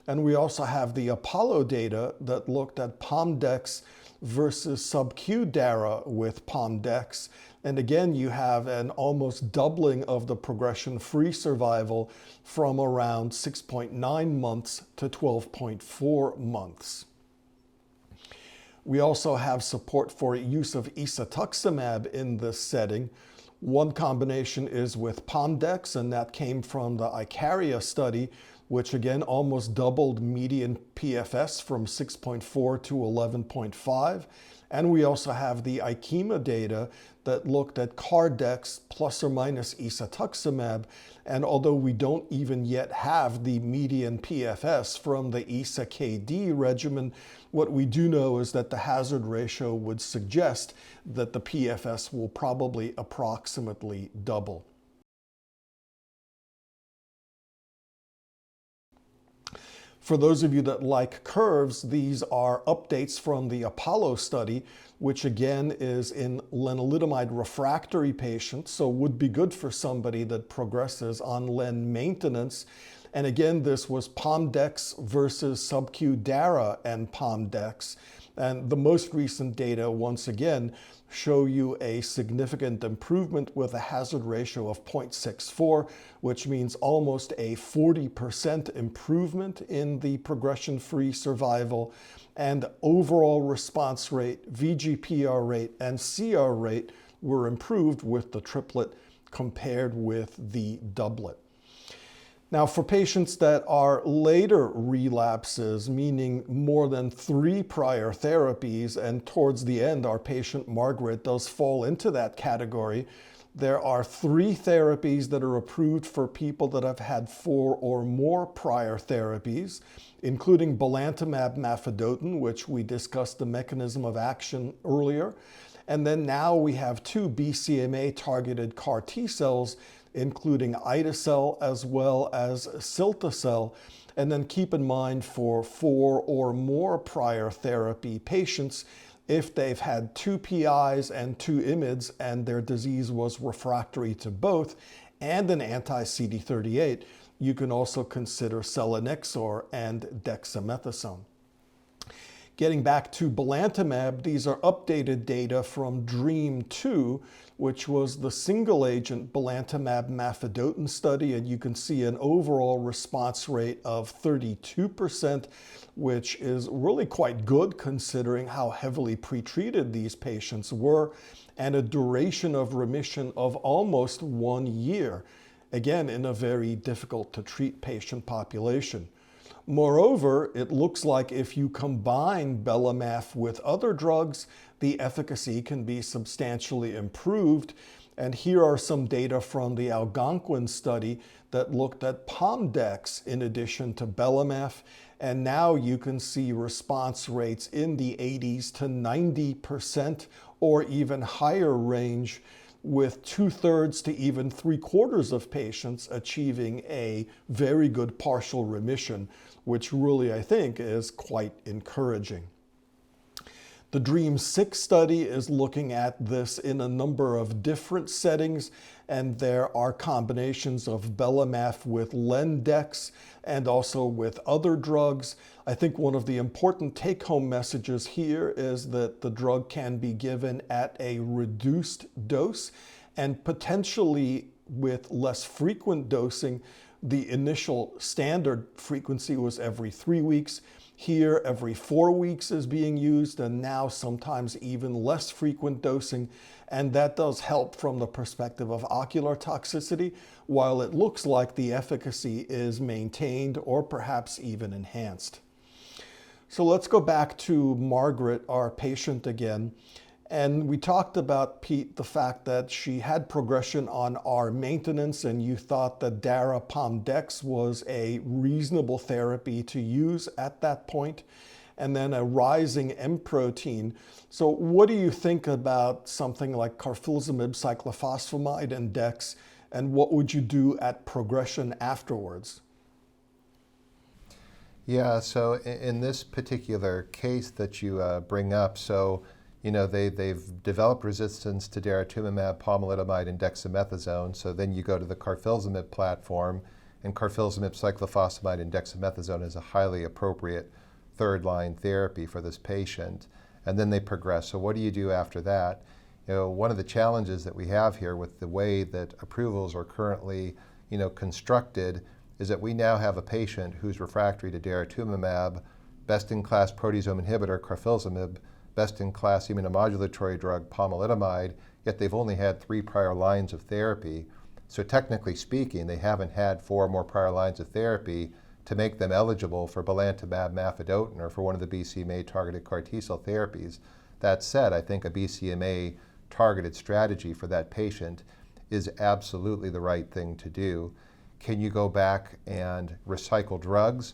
And we also have the Apollo data that looked at POM-Dex versus sub-Q Dara with POM-Dex. And again, you have an almost doubling of the progression-free survival from around 6.9 months to 12.4 months. We also have support for use of isatuximab in this setting. One combination is with POM-Dex, and that came from the Icaria study, which again almost doubled median PFS from 6.4 to 11.5. And we also have the Ikema data that looked at CAR-Dex plus or minus isatuximab. And although we don't even yet have the median PFS from the ISA-KD regimen, what we do know is that the hazard ratio would suggest that the PFS will probably approximately double. For those of you that like curves, these are updates from the Apollo study, which again is in lenalidomide refractory patients, so would be good for somebody that progresses on len maintenance. And again, this was POM-Dex versus sub-Q Dara and POM-Dex. And the most recent data, once again, show you a significant improvement with a hazard ratio of 0.64, which means almost a 40% improvement in the progression-free survival, and overall response rate, VGPR rate, and CR rate were improved with the triplet compared with the doublet. Now, for patients that are later relapses, meaning more than 3 prior therapies, and towards the end, our patient Margaret does fall into that category, there are 3 therapies that are approved for people that have had 4 or more prior therapies, including Balantamab Mafidotin, which we discussed the mechanism of action earlier. And then now we have 2 BCMA-targeted CAR T cells, including ide-cel as well as cilta-cel. And then keep in mind for 4 or more prior therapy patients, if they've had 2 PIs and 2 IMiDs and their disease was refractory to both, and an anti-CD38, you can also consider selinexor and dexamethasone. Getting back to Balantamab, these are updated data from DREAM2, which was the single-agent Balantamab Mafidotin study, and you can see an overall response rate of 32%, which is really quite good considering how heavily pretreated these patients were, and a duration of remission of almost 1 year, again, in a very difficult-to-treat patient population. Moreover, it looks like if you combine Belamaf with other drugs, the efficacy can be substantially improved. And here are some data from the Algonquin study that looked at Pomdex in addition to Belamaf. And now you can see response rates in the 80s to 90% or even higher range, with 2/3 to even 3/4 of patients achieving a very good partial remission, which really, I think, is quite encouraging. The DREAM6 study is looking at this in a number of different settings, and there are combinations of Belamaf with Lendex and also with other drugs. I think one of the important take-home messages here is that the drug can be given at a reduced dose and potentially with less frequent dosing. The initial standard frequency was every 3 weeks. Here, every 4 weeks is being used, and now sometimes even less frequent dosing. And that does help from the perspective of ocular toxicity, while it looks like the efficacy is maintained or perhaps even enhanced. So let's go back to Margaret, our patient again. And we talked about, Pete, the fact that she had progression on our maintenance, and you thought that Dara-Pomdex was a reasonable therapy to use at that point, and then a rising M protein. So what do you think about something like carfilzomib, cyclophosphamide, and Dex, and what would you do at progression afterwards? Yeah, so in this particular case that you bring up, so they've developed resistance to daratumumab, pomalidomide, and dexamethasone. So then you go to the carfilzomib platform, and carfilzomib, cyclophosphamide, and dexamethasone is a highly appropriate third-line therapy for this patient. And then they progress. So what do you do after that? One of the challenges that we have here with the way that approvals are currently, constructed is that we now have a patient who's refractory to daratumumab, best-in-class proteasome inhibitor, carfilzomib, best-in-class immunomodulatory drug, pomalidomide, yet they've only had 3 prior lines of therapy. So technically speaking, they haven't had 4 or more prior lines of therapy to make them eligible for Balantamab Mafidotin or for one of the BCMA-targeted CAR T-cell therapies. That said, I think a BCMA-targeted strategy for that patient is absolutely the right thing to do. Can you go back and recycle drugs?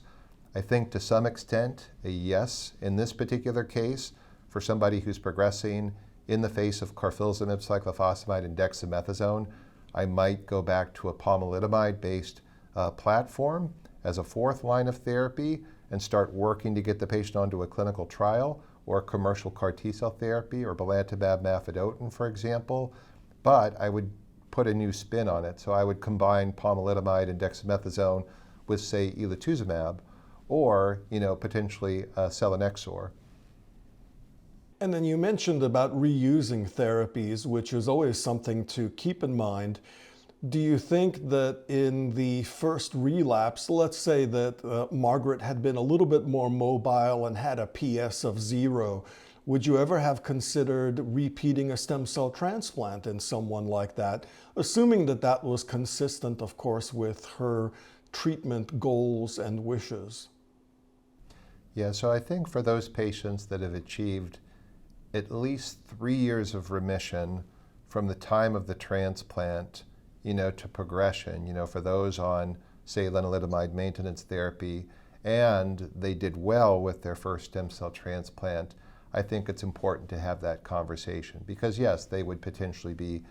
I think to some extent, a yes. In this particular case, for somebody who's progressing in the face of carfilzomib, cyclophosphamide, and dexamethasone, I might go back to a pomalidomide-based platform as a 4th line of therapy and start working to get the patient onto a clinical trial or commercial CAR T-cell therapy or Balantamab Mafidotin, for example. But I would put a new spin on it. So I would combine pomalidomide and dexamethasone with, say, elotuzumab or, potentially selinexor. And then you mentioned about reusing therapies, which is always something to keep in mind. Do you think that in the first relapse, let's say that Margaret had been a little bit more mobile and had a PS of 0, would you ever have considered repeating a stem cell transplant in someone like that, assuming that that was consistent, of course, with her treatment goals and wishes? Yeah, so I think for those patients that have achieved at least 3 years of remission from the time of the transplant, to progression, for those on, say, lenalidomide maintenance therapy, and they did well with their first stem cell transplant, I think it's important to have that conversation because, yes, they would potentially be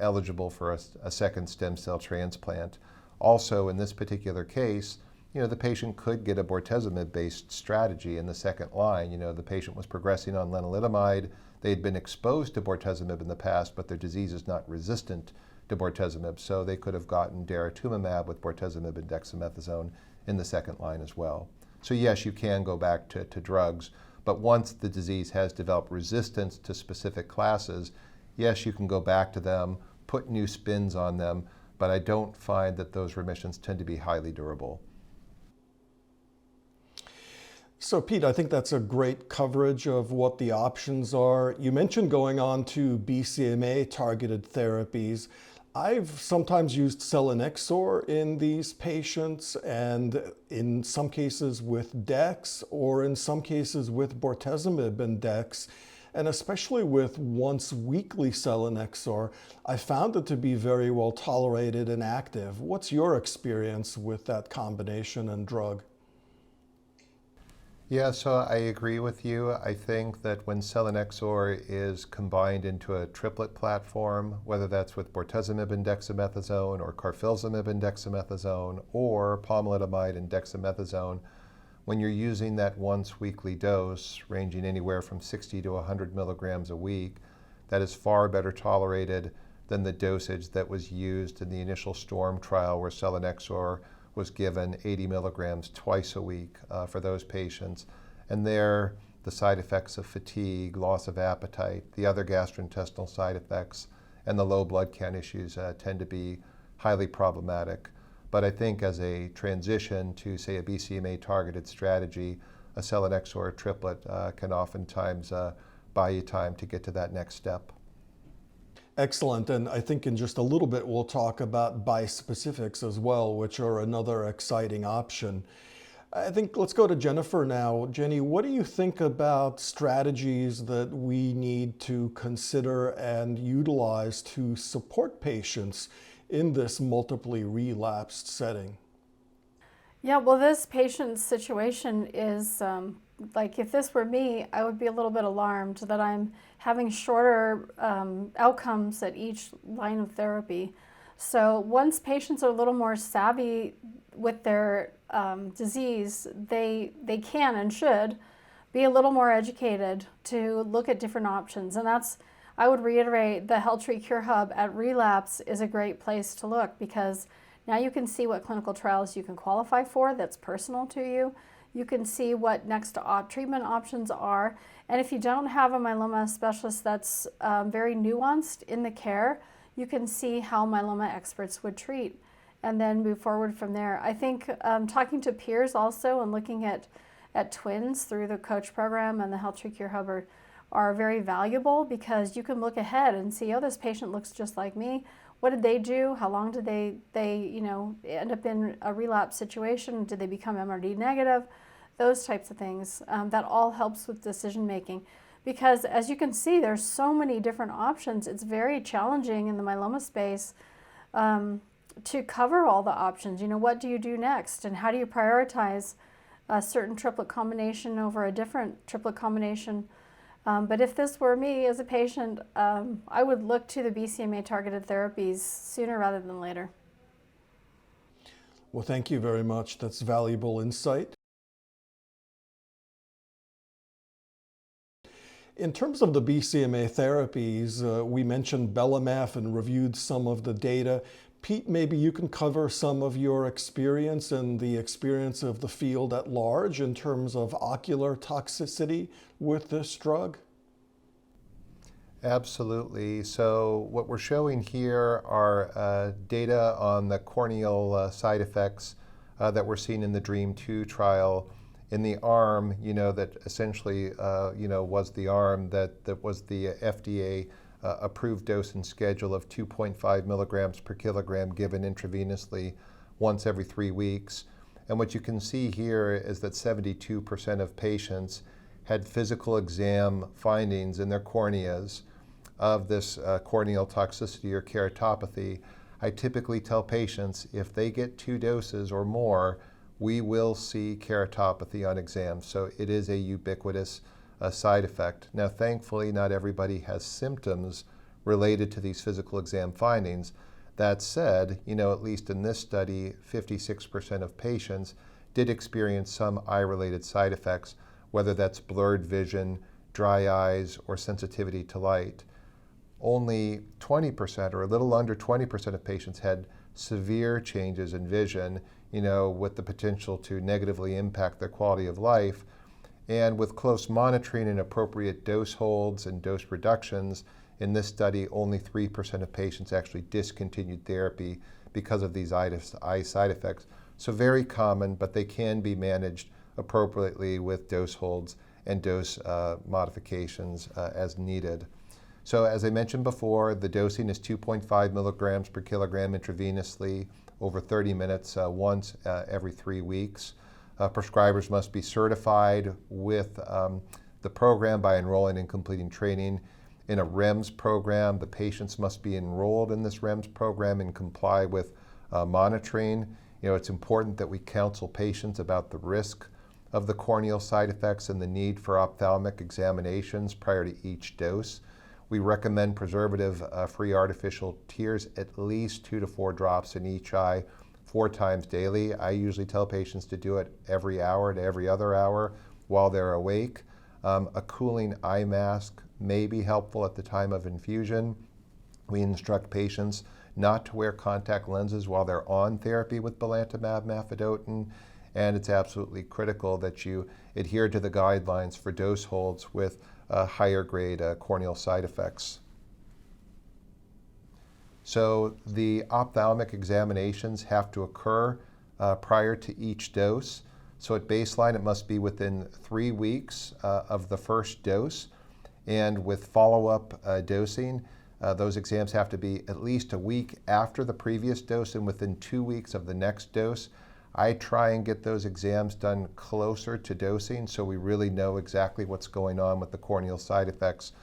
eligible for a second stem cell transplant. Also, in this particular case, the patient could get a bortezomib-based strategy in the second line. The patient was progressing on lenalidomide. They had been exposed to bortezomib in the past, but their disease is not resistant to bortezomib, so they could have gotten daratumumab with bortezomib and dexamethasone in the second line as well. So yes, you can go back to drugs, but once the disease has developed resistance to specific classes, yes, you can go back to them, put new spins on them, but I don't find that those remissions tend to be highly durable. So Pete, I think that's a great coverage of what the options are. You mentioned going on to BCMA targeted therapies. I've sometimes used selinexor in these patients and in some cases with dex or in some cases with bortezomib and dex. And especially with once weekly selinexor, I found it to be very well tolerated and active. What's your experience with that combination and drug? Yeah, so I agree with you. I think that when selinexor is combined into a triplet platform, whether that's with bortezomib and dexamethasone or carfilzomib and dexamethasone or pomalidomide and dexamethasone, when you're using that once weekly dose ranging anywhere from 60 to 100 milligrams a week, that is far better tolerated than the dosage that was used in the initial STORM trial where selinexor was given 80 milligrams twice a week for those patients. And there, the side effects of fatigue, loss of appetite, the other gastrointestinal side effects, and the low blood count issues tend to be highly problematic. But I think as a transition to, say, a BCMA targeted strategy, a selinexor triplet can oftentimes buy you time to get to that next step. Excellent, and I think in just a little bit we'll talk about bispecifics as well, which are another exciting option. I think let's go to Jennifer now. Jenny, what do you think about strategies that we need to consider and utilize to support patients in this multiply relapsed setting? Yeah, well, this patient's situation is like if this were me, I would be a little bit alarmed that I'm having shorter outcomes at each line of therapy. So once patients are a little more savvy with their disease, they can and should be a little more educated to look at different options. And that's, I would reiterate, the HealthTree Cure Hub at Relapse is a great place to look because now you can see what clinical trials you can qualify for that's personal to you. You can see what next treatment options are. And if you don't have a myeloma specialist that's very nuanced in the care, you can see how myeloma experts would treat and then move forward from there. I think talking to peers also and looking at twins through the coach program and the HealthTree Cure Hub are very valuable because you can look ahead and see, oh, this patient looks just like me. What did they do? How long did they end up in a relapse situation? Did they become MRD negative? Those types of things. That all helps with decision making. Because as you can see, there's so many different options. It's very challenging in the myeloma space to cover all the options. What do you do next? And how do you prioritize a certain triplet combination over a different triplet combination? But if this were me as a patient, I would look to the BCMA targeted therapies sooner rather than later. Well, thank you very much. That's valuable insight. In terms of the BCMA therapies, we mentioned Belamaf and reviewed some of the data. Pete, maybe you can cover some of your experience and the experience of the field at large in terms of ocular toxicity with this drug. Absolutely. So what we're showing here are data on the corneal side effects that we're seeing in the DREAM2 trial. In the arm, that essentially, was the arm that was the FDA approved dose and schedule of 2.5 milligrams per kilogram given intravenously once every 3 weeks. And what you can see here is that 72% of patients had physical exam findings in their corneas of this corneal toxicity or keratopathy. I typically tell patients if they get 2 doses or more, we will see keratopathy on exam. So it is a ubiquitous side effect. Now, thankfully, not everybody has symptoms related to these physical exam findings. That said, at least in this study, 56% of patients did experience some eye-related side effects, whether that's blurred vision, dry eyes, or sensitivity to light. Only 20%, or a little under 20% of patients had severe changes in vision, with the potential to negatively impact their quality of life. And with close monitoring and appropriate dose holds and dose reductions, in this study, only 3% of patients actually discontinued therapy because of these eye side effects. So very common, but they can be managed appropriately with dose holds and dose modifications as needed. So as I mentioned before, the dosing is 2.5 milligrams per kilogram intravenously over 30 minutes once every 3 weeks. Prescribers must be certified with the program by enrolling and completing training in a REMS program. The patients must be enrolled in this REMS program and comply with monitoring. It's important that we counsel patients about the risk of the corneal side effects and the need for ophthalmic examinations prior to each dose. We recommend preservative-free artificial tears, at least 2 to 4 drops in each eye 4 times daily. I usually tell patients to do it every hour to every other hour while they're awake. A cooling eye mask may be helpful at the time of infusion. We instruct patients not to wear contact lenses while they're on therapy with Balantamab Mafidotin, and it's absolutely critical that you adhere to the guidelines for dose holds with higher grade corneal side effects. So the ophthalmic examinations have to occur prior to each dose. So at baseline, it must be within 3 weeks of the first dose. And with follow-up dosing, those exams have to be at least a week after the previous dose and within 2 weeks of the next dose. I try and get those exams done closer to dosing so we really know exactly what's going on with the corneal side effects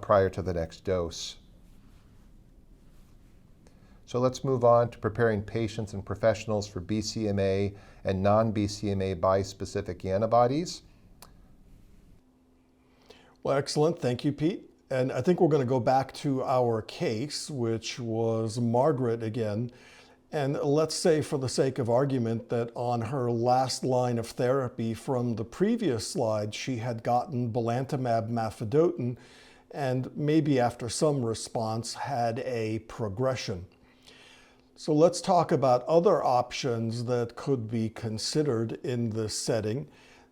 prior to the next dose. So let's move on to preparing patients and professionals for BCMA and non-BCMA bispecific antibodies. Well, excellent. Thank you, Pete. And I think we're going to go back to our case, which was Margaret again. And let's say, for the sake of argument, that on her last line of therapy from the previous slide, she had gotten Balantamab Mafidotin and maybe after some response had a progression. So let's talk about other options that could be considered in this setting.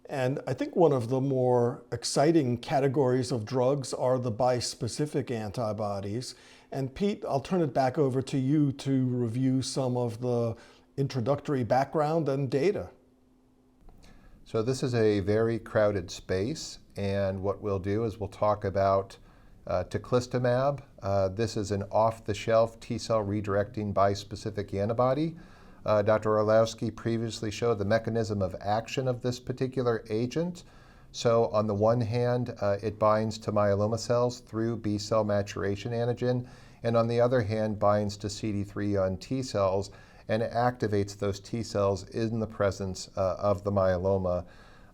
And I think one of the more exciting categories of drugs are the bispecific antibodies. And Pete, I'll turn it back over to you to review some of the introductory background and data. So this is a very crowded space, and what we'll do is we'll talk about Tachlistomab. This is an off-the-shelf T-cell redirecting bispecific antibody. Dr. Orlowski previously showed the mechanism of action of this particular agent. So on the one hand, it binds to myeloma cells through B-cell maturation antigen, and on the other hand, binds to CD3 on T cells and activates those T cells in the presence of the myeloma.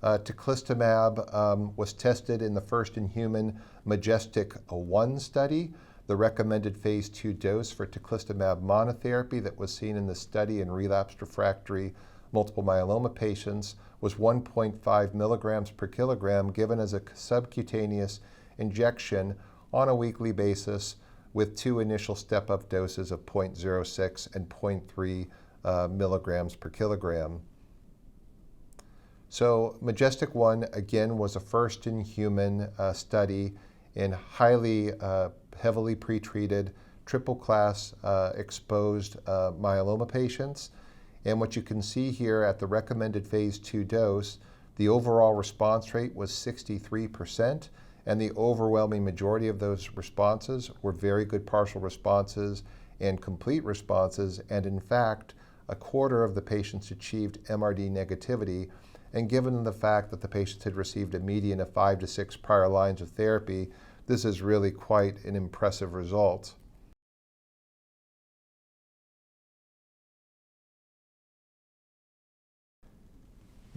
Tachlistomab was tested in the first-in-human Majestic-1 study. The recommended phase 2 dose for Tachlistomab monotherapy that was seen in the study in relapsed refractory multiple myeloma patients was 1.5 milligrams per kilogram given as a subcutaneous injection on a weekly basis with 2 initial step-up doses of 0.06 and 0.3 milligrams per kilogram. So Majestic-1, again, was a first-in-human study in highly heavily pretreated triple-class exposed myeloma patients. And what you can see here at the recommended phase 2 dose, the overall response rate was 63%, and the overwhelming majority of those responses were very good partial responses and complete responses, and in fact, a quarter of the patients achieved MRD negativity. And given the fact that the patients had received a median of 5 to 6 prior lines of therapy, this is really quite an impressive result.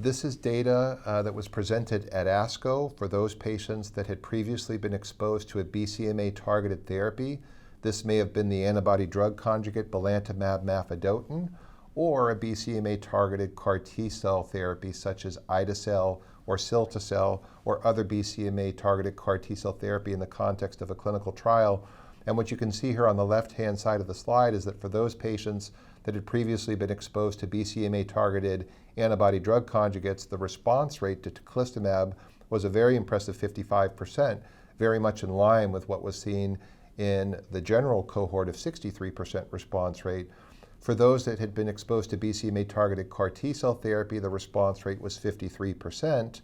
This is data that was presented at ASCO for those patients that had previously been exposed to a BCMA-targeted therapy. This may have been the antibody-drug conjugate Balantamab Mafidotin, or a BCMA-targeted CAR T-cell therapy such as ide-cel or cilta-cel, or other BCMA-targeted CAR T-cell therapy in the context of a clinical trial. And what you can see here on the left-hand side of the slide is that for those patients that had previously been exposed to BCMA-targeted antibody-drug conjugates, the response rate to Tachlistomab was a very impressive 55%, very much in line with what was seen in the general cohort of 63% response rate. For those that had been exposed to BCMA-targeted CAR T-cell therapy, the response rate was 53%.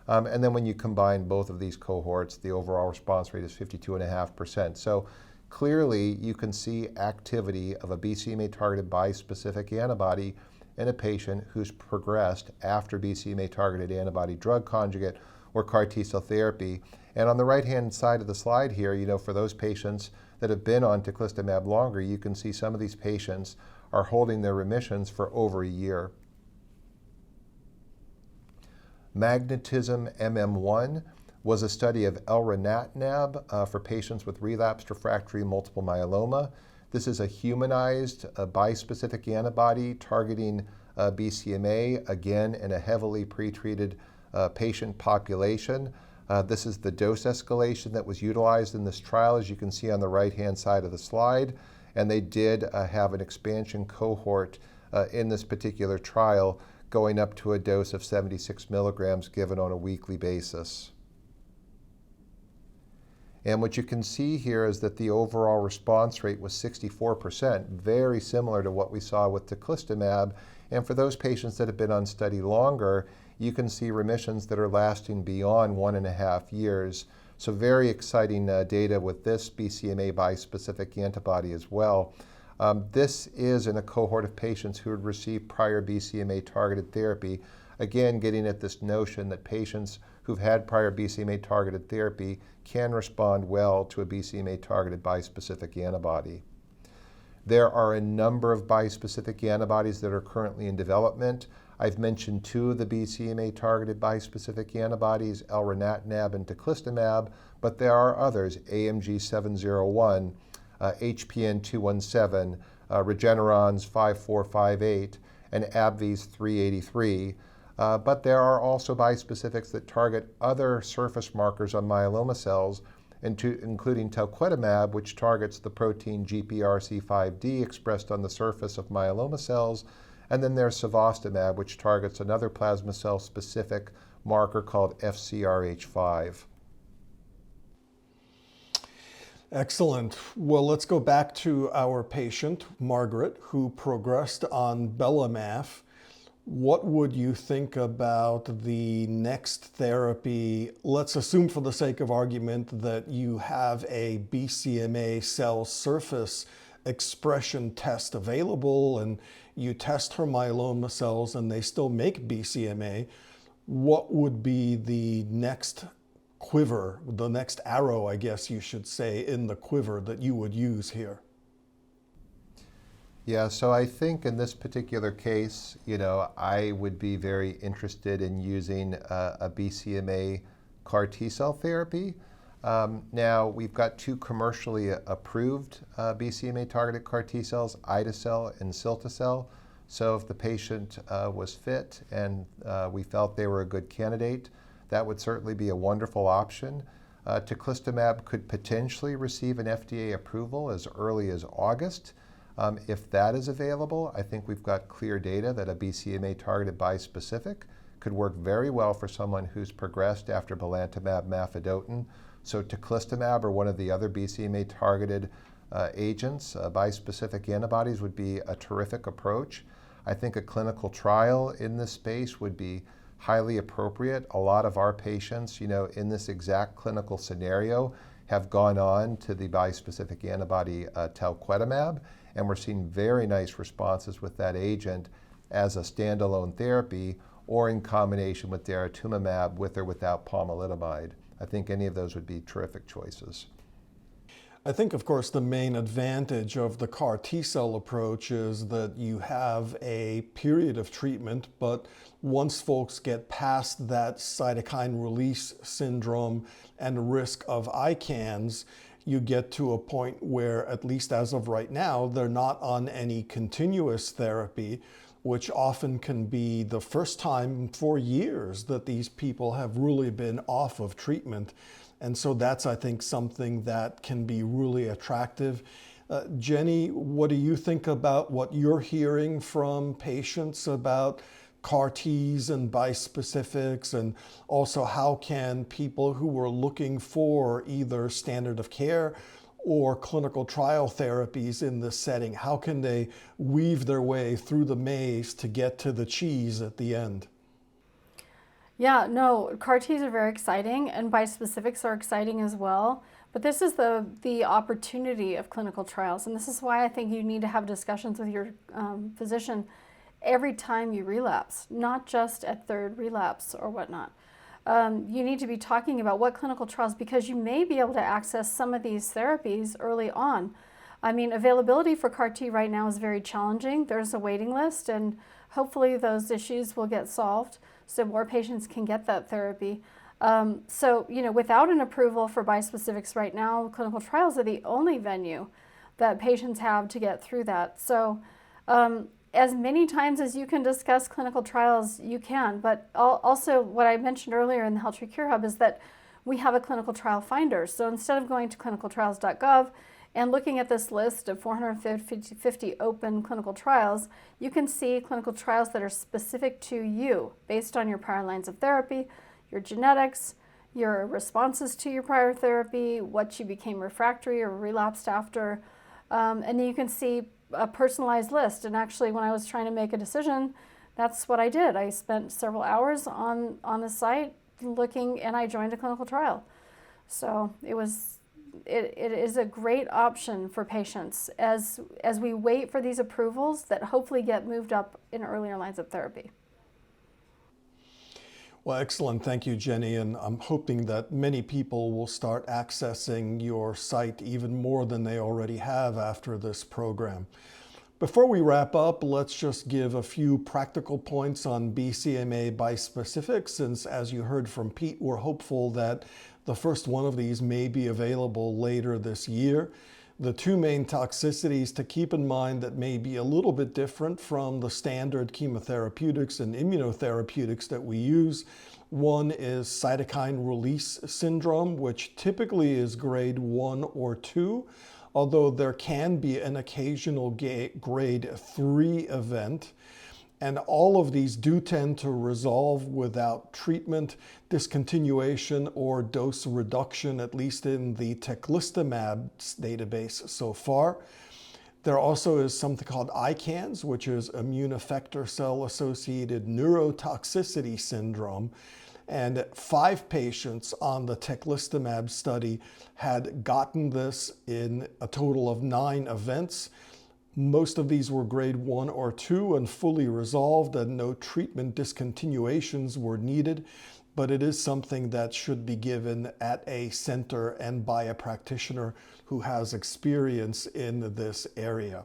And then when you combine both of these cohorts, the overall response rate is 52.5%. So clearly, you can see activity of a BCMA-targeted bispecific antibody in a patient who's progressed after BCMA-targeted antibody-drug conjugate or CAR T-cell therapy. And on the right-hand side of the slide here, for those patients that have been on Tachlistomab longer, you can see some of these patients are holding their remissions for over a year. Magnetism MM1 was a study of elranatamab for patients with relapsed refractory multiple myeloma. This is a humanized bispecific antibody targeting BCMA, again in a heavily pretreated patient population. This is the dose escalation that was utilized in this trial, as you can see on the right-hand side of the slide. And they did have an expansion cohort in this particular trial going up to a dose of 76 milligrams given on a weekly basis. And what you can see here is that the overall response rate was 64%, very similar to what we saw with Tachlistomab. And for those patients that have been on study longer, you can see remissions that are lasting beyond 1.5 years. So very exciting data with this BCMA bispecific antibody as well. This is in a cohort of patients who had received prior BCMA-targeted therapy, again getting at this notion that patients who've had prior BCMA-targeted therapy can respond well to a BCMA-targeted bispecific antibody. There are a number of bispecific antibodies that are currently in development. I've mentioned 2 of the BCMA-targeted bispecific antibodies, elranatamab and Tachlistomab, but there are others, AMG 701, HPN 217, Regeneron's 5458, and AbbVie's 383. But there are also bispecifics that target other surface markers on myeloma cells, including talquetamab, which targets the protein GPRC5D expressed on the surface of myeloma cells. And then there's cevostamab, which targets another plasma cell-specific marker called FCRH5. Excellent. Well, let's go back to our patient, Margaret, who progressed on Belamaf. What would you think about the next therapy? Let's assume for the sake of argument that you have a BCMA cell surface expression test available and you test her myeloma cells and they still make BCMA. What would be the next quiver, the next arrow, I guess you should say, in the quiver that you would use here? Yeah, so I think in this particular case, I would be very interested in using a BCMA CAR T-cell therapy. Now, we've got 2 commercially approved BCMA-targeted CAR T-cells, ide-cel and cilta-cel. So if the patient was fit and we felt they were a good candidate, that would certainly be a wonderful option. Tachlistomab could potentially receive an FDA approval as early as August. If that is available, I think we've got clear data that a BCMA-targeted bispecific could work very well for someone who's progressed after Balantamab Mafidotin. So Tachlistomab or one of the other BCMA targeted agents, bispecific antibodies would be a terrific approach. I think a clinical trial in this space would be highly appropriate. A lot of our patients, in this exact clinical scenario have gone on to the bispecific antibody Tachlistomab, and we're seeing very nice responses with that agent as a standalone therapy or in combination with daratumumab with or without pomalidomide. I think any of those would be terrific choices. I think, of course, the main advantage of the CAR T-cell approach is that you have a period of treatment, but once folks get past that cytokine release syndrome and risk of ICANS, you get to a point where, at least as of right now, they're not on any continuous therapy, which often can be the first time for years that these people have really been off of treatment. And so that's, I think, something that can be really attractive. Jenny, what do you think about what you're hearing from patients about CAR Ts and bispecifics, and also how can people who are looking for either standard of care or clinical trial therapies in this setting, how can they weave their way through the maze to get to the cheese at the end? Yeah, no, CAR Ts are very exciting and bispecifics are exciting as well. But this is the opportunity of clinical trials. And this is why I think you need to have discussions with your physician every time you relapse, not just at third relapse or whatnot. You need to be talking about what clinical trials, because you may be able to access some of these therapies early on. I mean, availability for CAR T right now is very challenging. There's a waiting list, and hopefully those issues will get solved so more patients can get that therapy. So, without an approval for bispecifics right now, clinical trials are the only venue that patients have to get through that. So, as many times as you can discuss clinical trials, you can. But also, what I mentioned earlier in the Health Tree Cure Hub is that we have a clinical trial finder. So instead of going to clinicaltrials.gov and looking at this list of 450 open clinical trials, you can see clinical trials that are specific to you based on your prior lines of therapy, your genetics, your responses to your prior therapy, what you became refractory or relapsed after. And then you can see a personalized list. And actually, when I was trying to make a decision, that's what I did. I spent several hours on the site looking, and I joined a clinical trial. So it is a great option for patients as we wait for these approvals that hopefully get moved up in earlier lines of therapy. Well, excellent. Thank you, Jenny. And I'm hoping that many people will start accessing your site even more than they already have after this program. Before we wrap up, let's just give a few practical points on BCMA bispecifics, since, as you heard from Pete, we're hopeful that the first one of these may be available later this year. The two main toxicities to keep in mind that may be a little bit different from the standard chemotherapeutics and immunotherapeutics that we use. One is cytokine release syndrome, which typically is grade 1 or 2, although there can be an occasional grade 3 event. And all of these do tend to resolve without treatment, discontinuation, or dose reduction, at least in the Tachlistomab database so far. There also is something called ICANS, which is immune effector cell-associated neurotoxicity syndrome. And 5 patients on the Tachlistomab study had gotten this in a total of 9 events. Most of these were grade 1 or 2 and fully resolved, and no treatment discontinuations were needed, but it is something that should be given at a center and by a practitioner who has experience in this area.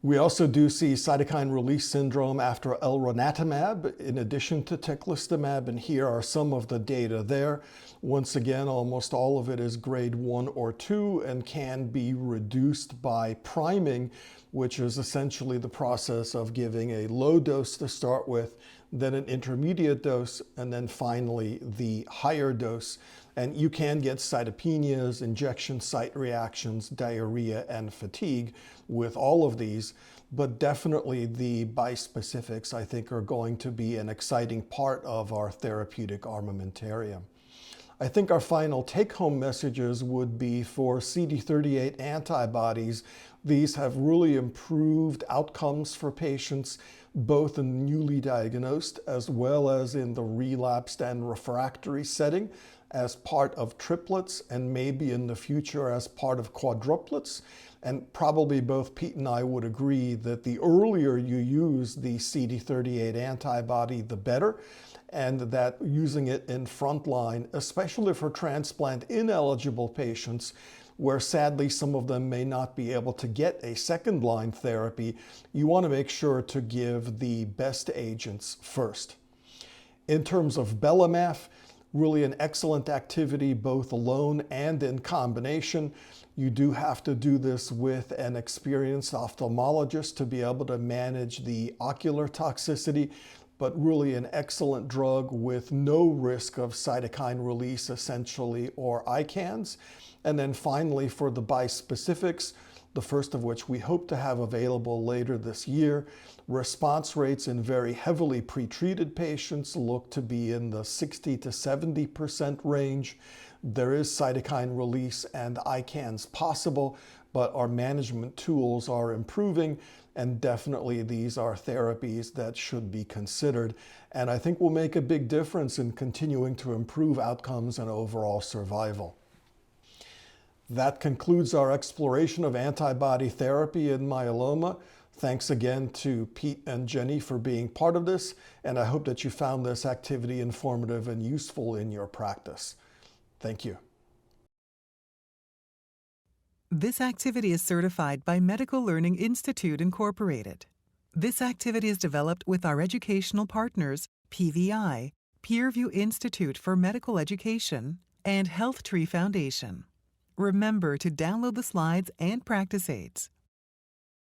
We also do see cytokine release syndrome after elranatamab in addition to Tachlistomab, and here are some of the data there. Once again, almost all of it is grade 1 or 2 and can be reduced by priming, which is essentially the process of giving a low dose to start with, then an intermediate dose, and then finally the higher dose. And you can get cytopenias, injection site reactions, diarrhea, and fatigue with all of these. But definitely the bispecifics, I think, are going to be an exciting part of our therapeutic armamentarium. I think our final take-home messages would be for CD38 antibodies. These have really improved outcomes for patients, both in newly diagnosed as well as in the relapsed and refractory setting, as part of triplets and maybe in the future as part of quadruplets. And probably both Pete and I would agree that the earlier you use the CD38 antibody, the better, and that using it in frontline, especially for transplant ineligible patients, where sadly some of them may not be able to get a second-line therapy, you want to make sure to give the best agents first. In terms of Belamaf, really an excellent activity both alone and in combination. You do have to do this with an experienced ophthalmologist to be able to manage the ocular toxicity, but really an excellent drug with no risk of cytokine release essentially or ICANS. And then finally for the bispecifics, the first of which we hope to have available later this year, response rates in very heavily pretreated patients look to be in the 60 to 70% range. There is cytokine release and ICANS possible, but our management tools are improving, and definitely these are therapies that should be considered, and I think will make a big difference in continuing to improve outcomes and overall survival. That concludes our exploration of antibody therapy in myeloma. Thanks again to Pete and Jenny for being part of this, and I hope that you found this activity informative and useful in your practice. Thank you. This activity is certified by Medical Learning Institute, Incorporated. This activity is developed with our educational partners, PVI, Peerview Institute for Medical Education, and HealthTree Foundation. Remember to download the slides and practice aids